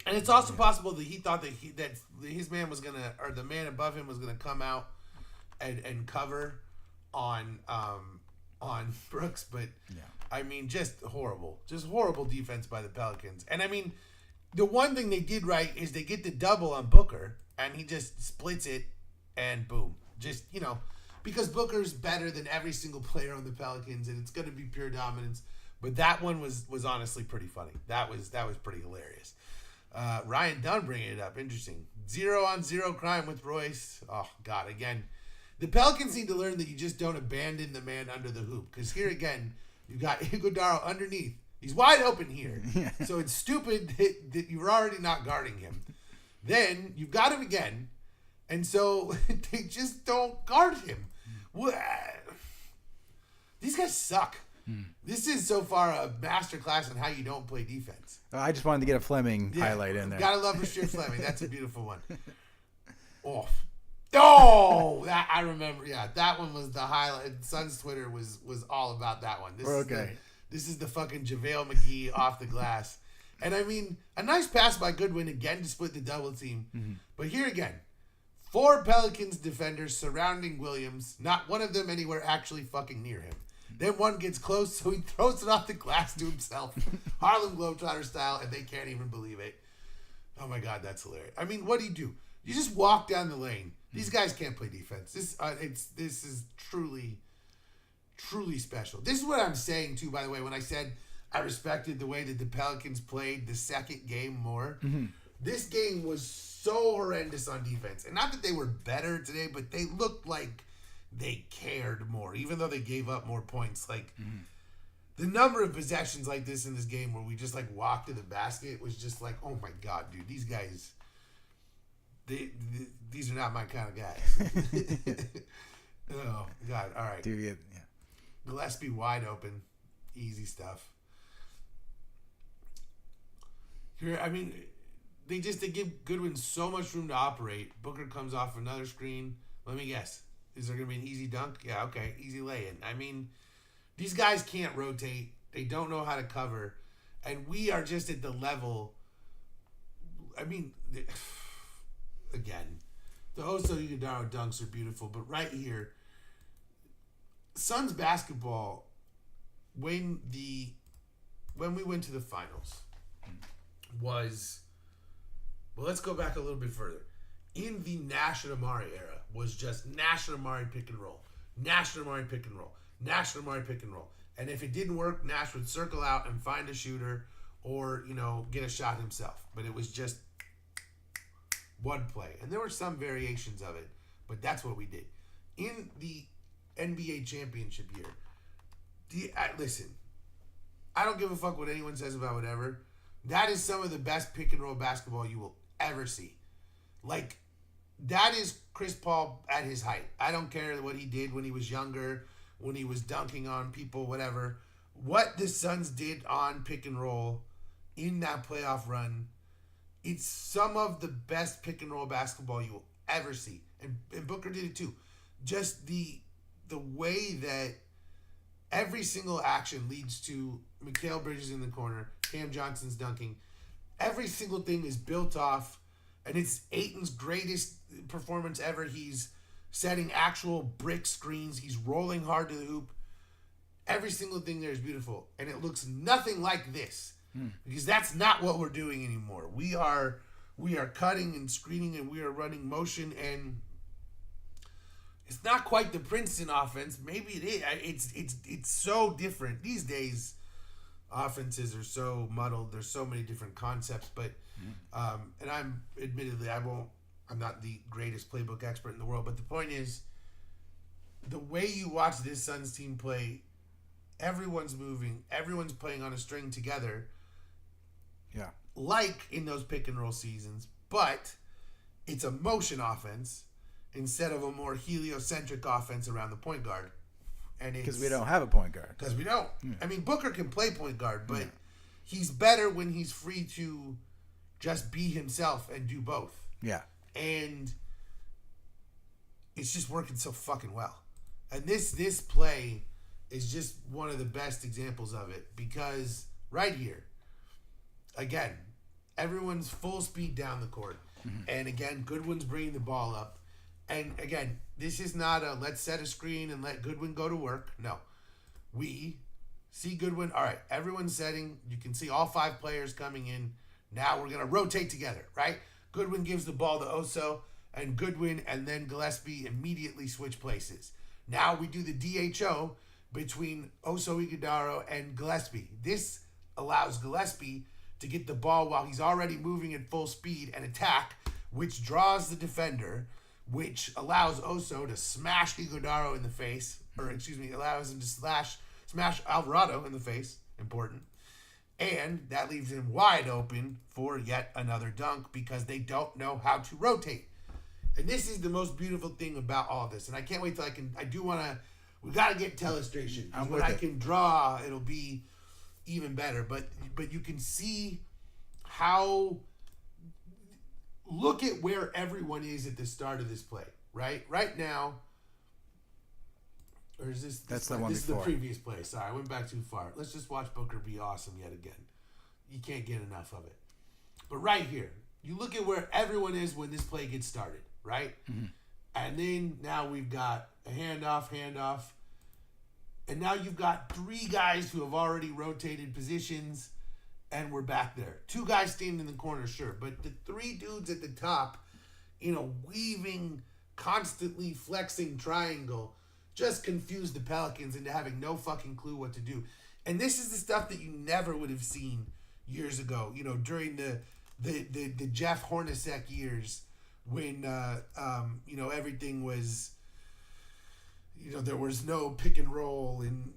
And it's also possible that he thought that his man was gonna, or the man above him was gonna come out and cover on Brooks, but I mean, just horrible defense by the Pelicans. And I mean, the one thing they did right is they get the double on Booker, and he just splits it, and boom, just because Booker's better than every single player on the Pelicans, and it's gonna be pure dominance. But that one was honestly pretty funny. That was pretty hilarious. Ryan Dunn bringing it up. Interesting. 0-on-0 crime with Royce. Oh, God. Again, the Pelicans need to learn that you just don't abandon the man under the hoop. Because here again, you've got Iguodala underneath. He's wide open here. So it's stupid that you're already not guarding him. Then you've got him again. And so they just don't guard him. These guys suck. This is so far a masterclass on how you don't play defense.
I just wanted to get a Fleming highlight in there.
Gotta love Rashid Fleming. That's a beautiful one. Oh, that I remember. Yeah, that one was the highlight. Suns Twitter was all about that one. This is the fucking JaVale McGee off the glass. And I mean, a nice pass by Goodwin again to split the double team. Mm-hmm. But here again, 4 Pelicans defenders surrounding Williams. Not one of them anywhere actually fucking near him. Then one gets close, so he throws it off the glass to himself, Harlem Globetrotter style, and they can't even believe it. Oh my God, that's hilarious. I mean, what do? You just walk down the lane. These guys can't play defense. This is truly, truly special. This is what I'm saying too. By the way, when I said I respected the way that the Pelicans played the second game more, this game was so horrendous on defense, and not that they were better today, but they looked like they cared more, even though they gave up more points. Like, the number of possessions like this in this game where we just, like, walked to the basket was just like, oh, my God, dude. These guys, these are not my kind of guys. Oh, God. All right.
Dude,
Gillespie wide open. Easy stuff. Here, I mean, they give Goodwin so much room to operate. Booker comes off another screen. Let me guess. Is there going to be an easy dunk? Yeah, okay. Easy lay-in. I mean, these guys can't rotate. They don't know how to cover. And we are just at the level. I mean, again, the Oso Iguodala dunks are beautiful. But right here, Suns basketball, when we went to the finals, was, well, let's go back a little bit further. In the Nash and Amari era, was just Nash and Amari pick and roll. Nash and Amari pick and roll. Nash and Amari pick and roll. And if it didn't work, Nash would circle out and find a shooter or, get a shot himself. But it was just one play. And there were some variations of it, but that's what we did. In the NBA championship year, listen, I don't give a fuck what anyone says about whatever. That is some of the best pick and roll basketball you will ever see. Like, that is Chris Paul at his height. I don't care what he did when he was younger, when he was dunking on people, whatever. What the Suns did on pick and roll in that playoff run, it's some of the best pick and roll basketball you will ever see. And Booker did it too. Just the way that every single action leads to Mikal Bridges in the corner, Cam Johnson's dunking. Every single thing is built off. And it's Ayton's greatest performance ever. He's setting actual brick screens. He's rolling hard to the hoop. Every single thing there is beautiful. And it looks nothing like this. Because that's not what we're doing anymore. We are cutting and screening, and we are running motion. And it's not quite the Princeton offense. Maybe it is. It's so different. These days, offenses are so muddled. There's so many different concepts. But and I'm not the greatest playbook expert in the world, but the point is, the way you watch this Suns team play, everyone's moving, everyone's playing on a string together.
Yeah.
Like in those pick and roll seasons, but it's a motion offense instead of a more heliocentric offense around the point guard. And
because we don't have a point guard.
Because we don't.
Yeah.
I mean, Booker can play point guard, but
Yeah.
he's better when he's free to just be himself and do both.
Yeah.
And it's just working so fucking well. And this play is just one of the best examples of it, because right here, again, everyone's full speed down the court. Mm-hmm. And again, Goodwin's bringing the ball up. And again, this is not a let's set a screen and let Goodwin go to work. No. We see Goodwin. All right, everyone's setting. You can see all 5 players coming in. Now we're going to rotate together, right? Goodwin gives the ball to Oso, and Goodwin and then Gillespie immediately switch places. Now we do the DHO between Oso Ighodaro and Gillespie. This allows Gillespie to get the ball while he's already moving at full speed and attack, which draws the defender, which allows Oso to smash Ighodaro in the face, allows him to smash Alvarado in the face. Important. And that leaves him wide open for yet another dunk because they don't know how to rotate. And this is the most beautiful thing about all this. And I can't wait till we got to get telestration. When I can draw, it'll be even better. But you can see how, look at where everyone is at the start of this play, right? Right now, or is this
That's the one
this
before.
is the previous play. Sorry, I went back too far. Let's just watch Booker be awesome yet again. You can't get enough of it. But right here, you look at where everyone is when this play gets started, right? Mm-hmm. And then now we've got a handoff. And now you've got 3 guys who have already rotated positions, and we're back there. 2 guys standing in the corner, sure. But the 3 dudes at the top, weaving, constantly flexing triangle, just confused the Pelicans into having no fucking clue what to do. And this is the stuff that you never would have seen years ago, during the Jeff Hornacek years when, everything was, there was no pick and roll and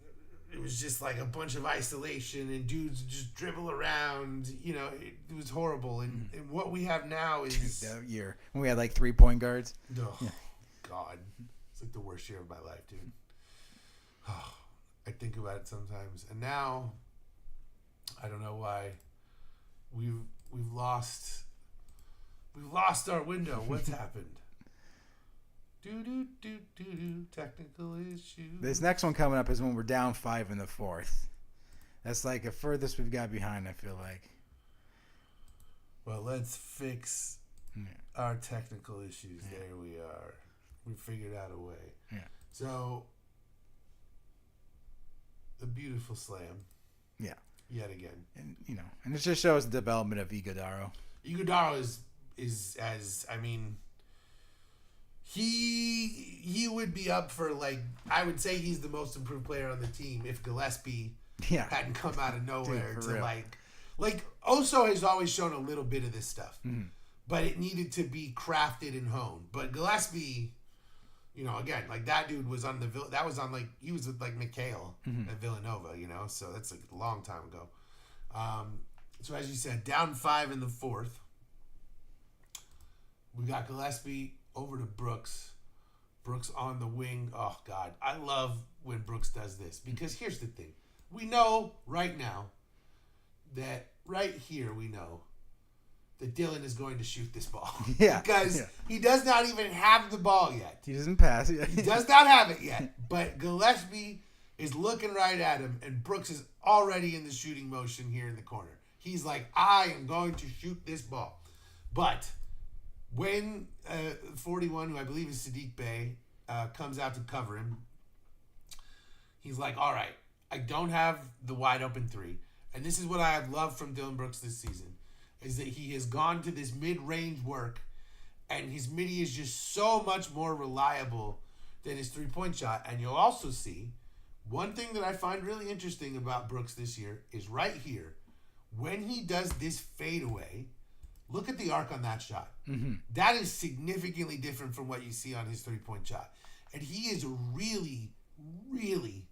it was just like a bunch of isolation and dudes just dribble around. It was horrible. And what we have now is...
That year when we had like 3-point guards.
Oh, yeah. God. It's like the worst year of my life, dude. Oh, I think about it sometimes. And now, I don't know why, we've lost our window. What's happened? Technical issues.
This next one coming up is when we're down 5 in the 4th. That's like the furthest we've got behind, I feel like.
Well, let's fix our technical issues. Yeah. There we are. We figured out a way.
Yeah. So,
a beautiful slam.
Yeah.
Yet again.
And and it just shows the development of Ighodaro.
Ighodaro is he would be up for, like, I would say he's the most improved player on the team if Gillespie hadn't come out of nowhere.
Dude,
to
real.
like Oso has always shown a little bit of this stuff.
Mm-hmm.
But it needed to be crafted and honed. But Gillespie, again, like that dude was on he was with like McHale at Villanova, so that's like a long time ago. So as you said, down 5 in the 4th. We got Gillespie over to Brooks. Brooks on the wing. Oh, God. I love when Brooks does this because here's the thing. We know right now that right here we know that Dylan is going to shoot this ball.
Yeah.
Because he does not even have the ball yet.
He doesn't pass.
He does not have it yet. But Gillespie is looking right at him, and Brooks is already in the shooting motion here in the corner. He's like, I am going to shoot this ball. But when 41, who I believe is Sadiq Bey, comes out to cover him, he's like, all right, I don't have the wide open 3. And this is what I have loved from Dylan Brooks this season, is that he has gone to this mid-range work, and his midi is just so much more reliable than his 3-point shot. And you'll also see, one thing that I find really interesting about Brooks this year is right here, when he does this fadeaway, look at the arc on that shot. Mm-hmm. That is significantly different from what you see on his 3-point shot. And he is really, really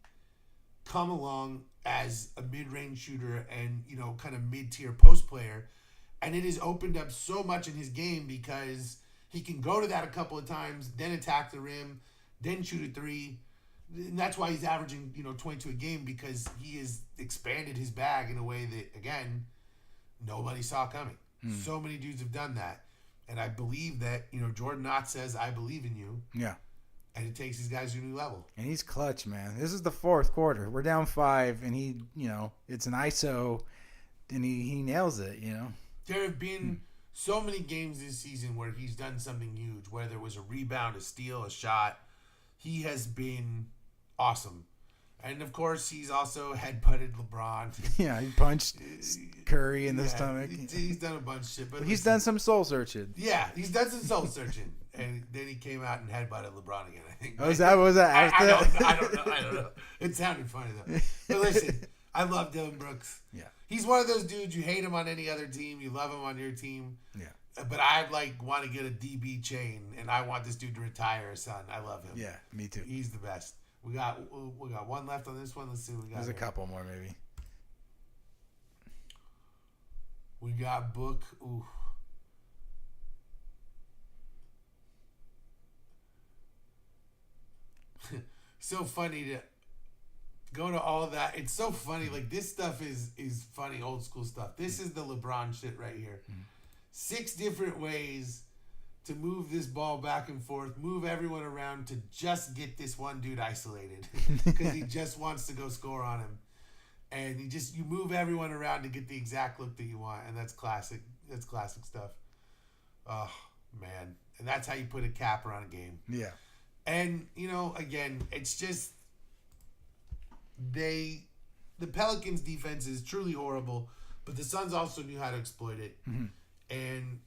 come along as a mid-range shooter and, kind of mid-tier post player. And it has opened up so much in his game because he can go to that a couple of times, then attack the rim, then shoot a three. And that's why he's averaging, 22 a game, because he has expanded his bag in a way that, again, nobody saw coming. So many dudes have done that. And I believe that, Jordan Knott says, I believe in you.
Yeah.
And it takes these guys to a new level.
And he's clutch, man. This is the fourth quarter. We're down 5, and he, it's an ISO, and he nails it,
There have been so many games this season where he's done something huge, whether it was a rebound, a steal, a shot. He has been awesome. And, of course, he's also headbutted LeBron.
Yeah, he punched Curry in the stomach.
He's done a bunch of shit. But
he's done some soul searching.
Yeah, he's done some soul searching. And then he came out and headbutted LeBron again, I think.
Oh, was that after
I don't know. It sounded funny, though. But listen, I love Dylan Brooks.
Yeah.
He's one of those dudes, you hate him on any other team, you love him on your team.
Yeah.
But I want to get a DB chain, and I want this dude to retire, son. I love him.
Yeah, me too.
He's the best. We got one left on this one. Let's see what we got.
There's
here.
a couple more, maybe.
We got Book. Ooh. So funny to go to all that. It's so funny. Like, this stuff is funny, old school stuff. This is the LeBron shit right here. 6 different ways to move this ball back and forth, move everyone around to just get this one dude isolated because he just wants to go score on him. And you move everyone around to get the exact look that you want, and that's classic. That's classic stuff. Oh, man. And that's how you put a capper on a game.
Yeah.
And, again, it's just the Pelicans' defense is truly horrible, but the Suns also knew how to exploit it. Mm-hmm. And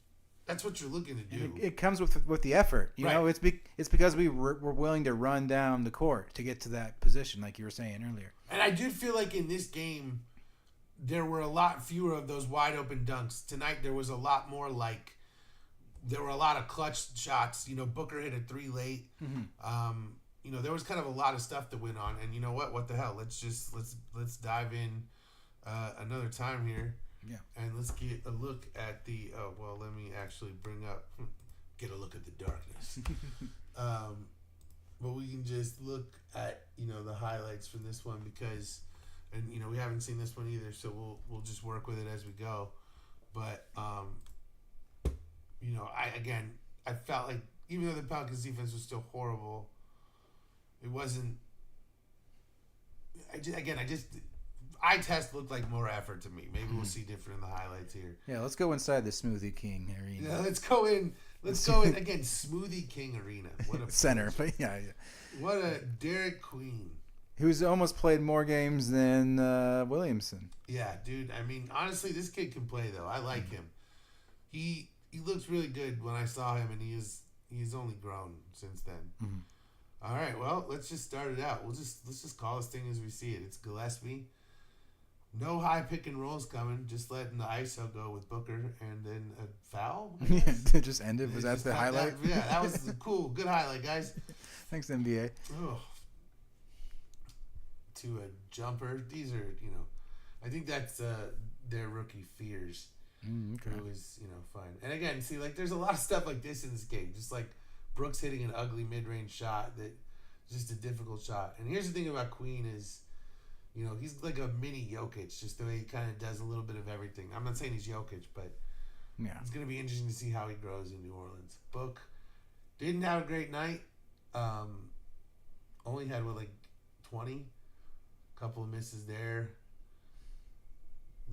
that's what you're looking to do.
It comes with the effort. You know, it's because we're willing to run down the court to get to that position, like you were saying earlier.
And I did feel like in this game, there were a lot fewer of those wide open dunks. Tonight, there was a lot more there were a lot of clutch shots. Booker hit a 3 late. Mm-hmm. There was kind of a lot of stuff that went on. And you know what? What the hell? Let's dive in another time here.
Yeah.
And let's get a look at let me actually get a look at the darkness. But we can just look at, the highlights from this one because, and, we haven't seen this one either, so we'll just work with it as we go. But, I felt like even though the Pelicans defense was still horrible, it wasn't, eye test looked like more effort to me. Maybe we'll see different in the highlights here.
Yeah, let's go inside the Smoothie King arena.
Yeah, let's go in again. Smoothie King Arena. What a
center, but yeah.
What a Derek Queen.
Who's almost played more games than Williamson.
Yeah, dude. I mean, honestly, this kid can play though. I like him. He looks really good when I saw him, and he's only grown since then. Mm-hmm. All right, well, let's just start it out. Let's just call this thing as we see it. It's Gillespie. No high pick and rolls coming. Just letting the ISO go with Booker, and then a foul.
Yeah, just ended. Was that the highlight?
That was cool. Good highlight, guys.
Thanks, NBA.
Oh. To a jumper. These are, I think that's their rookie fears.
Okay.
It was, fine. And again, see, there's a lot of stuff like this in this game. Just like Brooks hitting an ugly mid-range shot that just a difficult shot. And here's the thing about Queen is, he's like a mini Jokic, just the way he kind of does a little bit of everything. I'm not saying he's Jokic, but
yeah,
it's going to be interesting to see how he grows in New Orleans. Book didn't have a great night. Only had 20. Couple of misses there.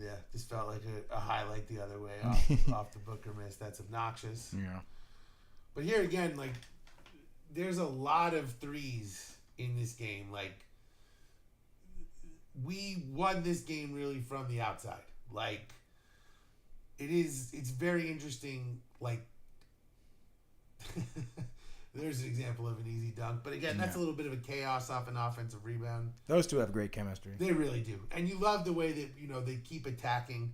Yeah, just felt like a highlight the other way off the Booker miss. That's obnoxious.
Yeah.
But here again, there's a lot of threes in this game. We won this game really from the outside. It's very interesting. There's an example of an easy dunk. But again, that's a little bit of a chaos off an offensive rebound.
Those two have great chemistry.
They really do. And you love the way that, they keep attacking.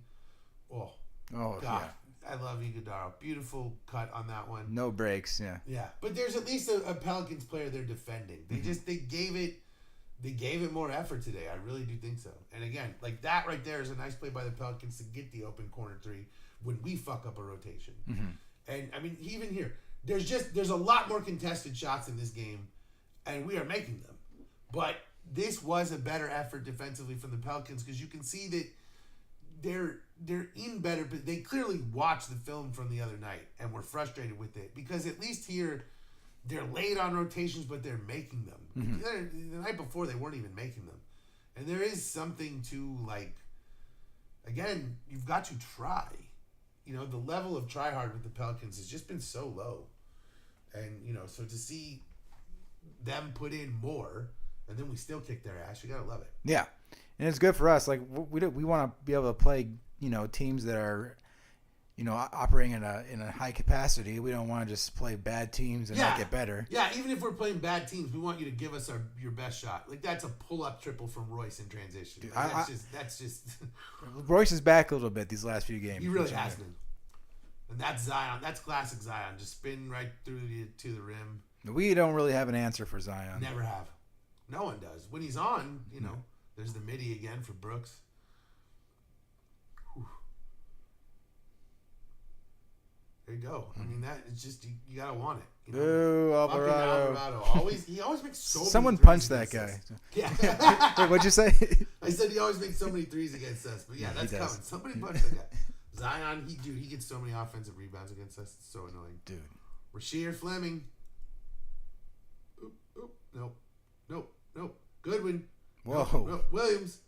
Oh God.
Yeah.
I love Iguodala. Beautiful cut on that one.
No breaks, yeah.
Yeah. But there's at least a Pelicans player they're defending. They gave it more effort today. I really do think so. And again, that right there is a nice play by the Pelicans to get the open corner 3. when we fuck up a rotation.
Mm-hmm.
And I mean, even here, there's a lot more contested shots in this game, and we are making them. But this was a better effort defensively from the Pelicans because you can see that they're in better, but they clearly watched the film from the other night and were frustrated with it because at least here they're late on rotations, but they're making them. The night before they weren't even making them, and there is something to like. Again, you've got to try. You know, the level of try hard with the Pelicans has just been so low, and you know, so to see them put in more. And then we still kick their ass. You gotta love it.
Yeah, and it's good for us. Like we want to be able to play, you know, teams that are, you know, operating in a high capacity. We don't want to just play bad teams and not get better.
Yeah, even if we're playing bad teams, we want you to give us your best shot. Like that's a pull-up triple from Royce in transition.
Dude,
that's just.
Royce is back a little bit these last few games.
He really has been. And that's Zion. That's classic Zion. Just spin right through to the rim.
We don't really have an answer for Zion.
Never have. No one does. When he's on, you know, there's the midi again for Brooks. Whew. There you go. I mean, that it's just you gotta want it. You know?
Boo, Alvarado.
He always makes so.
Someone
many
punched that guy.
us. Yeah.
Wait, what'd you say?
I said he always makes so many threes against us, but yeah, that's coming. Somebody punched that guy. Zion, he gets so many offensive rebounds against us. It's so annoying,
dude.
Rasheer Fleming. Oop, nope. Goodwin.
Whoa.
Nope. Williams.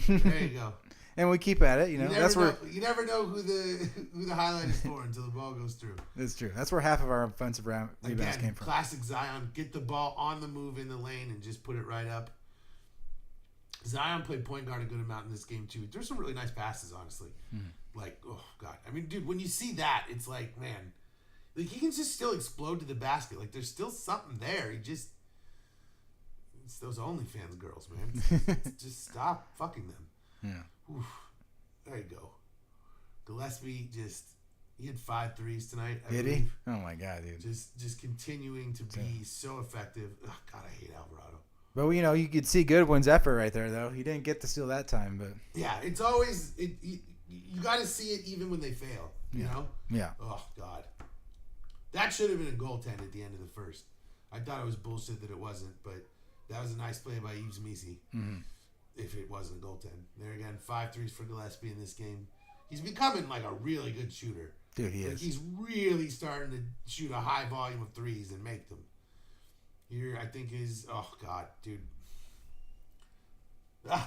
There you go.
And we keep at it, you know.
You never know who the highlight is for until the ball goes through.
That's true. That's where half of our offensive rebounds came from.
Classic Zion. Get the ball on the move in the lane and just put it right up. Zion played point guard a good amount in this game too. There's some really nice passes, honestly. Like, oh god. I mean, dude, when you see that, it's like, man, like he can just still explode to the basket. Like there's still something there. It's those OnlyFans girls, man. Just stop fucking them.
Yeah.
Oof. There you go. Gillespie he had 5 threes tonight.
Did he? Oh my god, dude.
Just continuing to be so effective. Oh god, I hate Alvarado.
But you know, you could see Goodwin's effort right there, though. He didn't get to steal that time, but
yeah, it's always you got to see it even when they fail. You know?
Yeah.
Oh god, that should have been a goaltend at the end of the first. I thought it was bullshit that it wasn't, but that was a nice play by Yves Misi. If it wasn't a goaltend. There again, 5 threes for Gillespie in this game. He's becoming like a really good shooter.
Dude, he is.
He's really starting to shoot a high volume of threes and make them. Here, I think is, oh god, dude.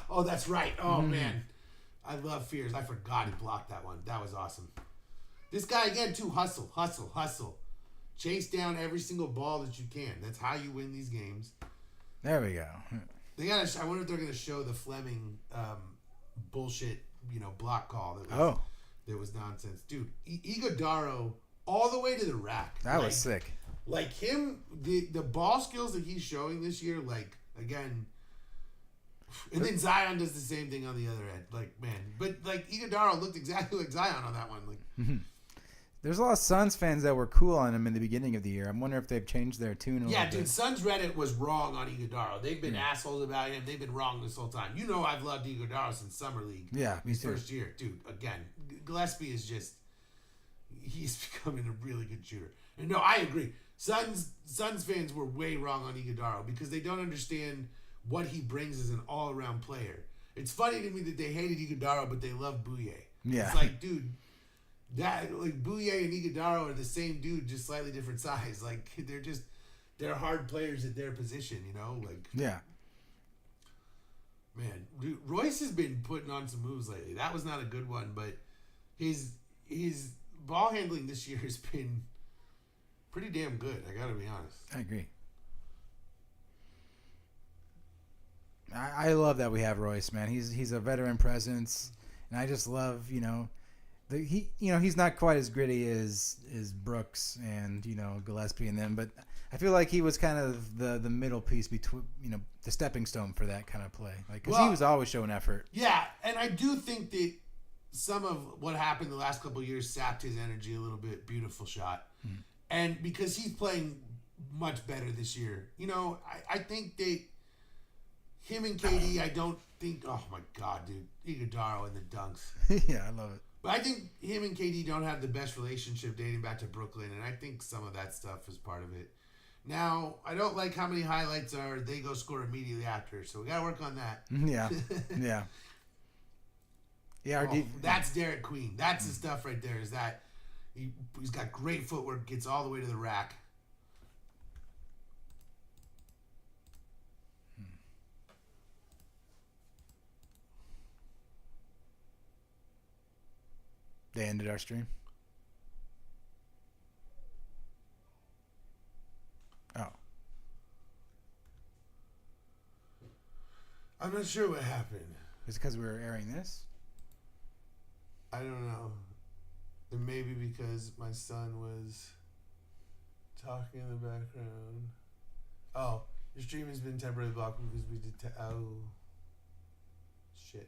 Oh, that's right. Oh man, I love Fears. I forgot he blocked that one. That was awesome. This guy again too. Hustle. Chase down every single ball that you can. That's how you win these games.
There we go.
I wonder if they're gonna show the Fleming bullshit, block call that was nonsense, dude. Iguodaro all the way to the rack.
That was sick.
Like him, the ball skills that he's showing this year, like again, and then Zion does the same thing on the other end. Like man, but like Iguodaro looked exactly like Zion on that one. Like.
There's a lot of Suns fans that were cool on him in the beginning of the year. I'm wondering if they've changed their tune a little bit.
Yeah, dude, Suns Reddit was wrong on Iguodaro. They've been assholes about him. They've been wrong this whole time. You know I've loved Iguodaro since Summer League.
Yeah, me
his
too.
First year. Dude, again, Gillespie is just, he's becoming a really good shooter. And no, I agree. Suns fans were way wrong on Iguodaro because they don't understand what he brings as an all-around player. It's funny to me that they hated Iguodaro, but they love Bouye.
Yeah.
It's like, dude... Bouye and Iguodaro are the same dude, just slightly different size. Like they're hard players at their position,
yeah.
Man, dude, Royce has been putting on some moves lately. That was not a good one, but his ball handling this year has been pretty damn good. I gotta be honest.
I agree. I love that we have Royce, man. He's a veteran presence, and I just love he's not quite as gritty as Brooks and Gillespie and them, but I feel like he was kind of the middle piece between the stepping stone for that kind of play, because he was always showing effort.
Yeah, and I do think that some of what happened the last couple of years sapped his energy a little bit. Beautiful shot, and because he's playing much better this year, I think that him and KD, I don't think. Oh my God, dude, Iguodaro and the dunks.
Yeah, I love it.
But I think him and KD don't have the best relationship dating back to Brooklyn, and I think some of that stuff is part of it. Now, I don't like how many highlights are they go score immediately after, so we got to work on that.
Yeah. Yeah. Yeah.
That's Derek Queen. That's the stuff right there. Is that he's got great footwork, gets all the way to the rack.
They ended our stream. Oh.
I'm not sure what happened.
Is it because we were airing this?
I don't know. Or maybe because my son was talking in the background. Oh, your stream has been temporarily blocked because we did. Oh, shit.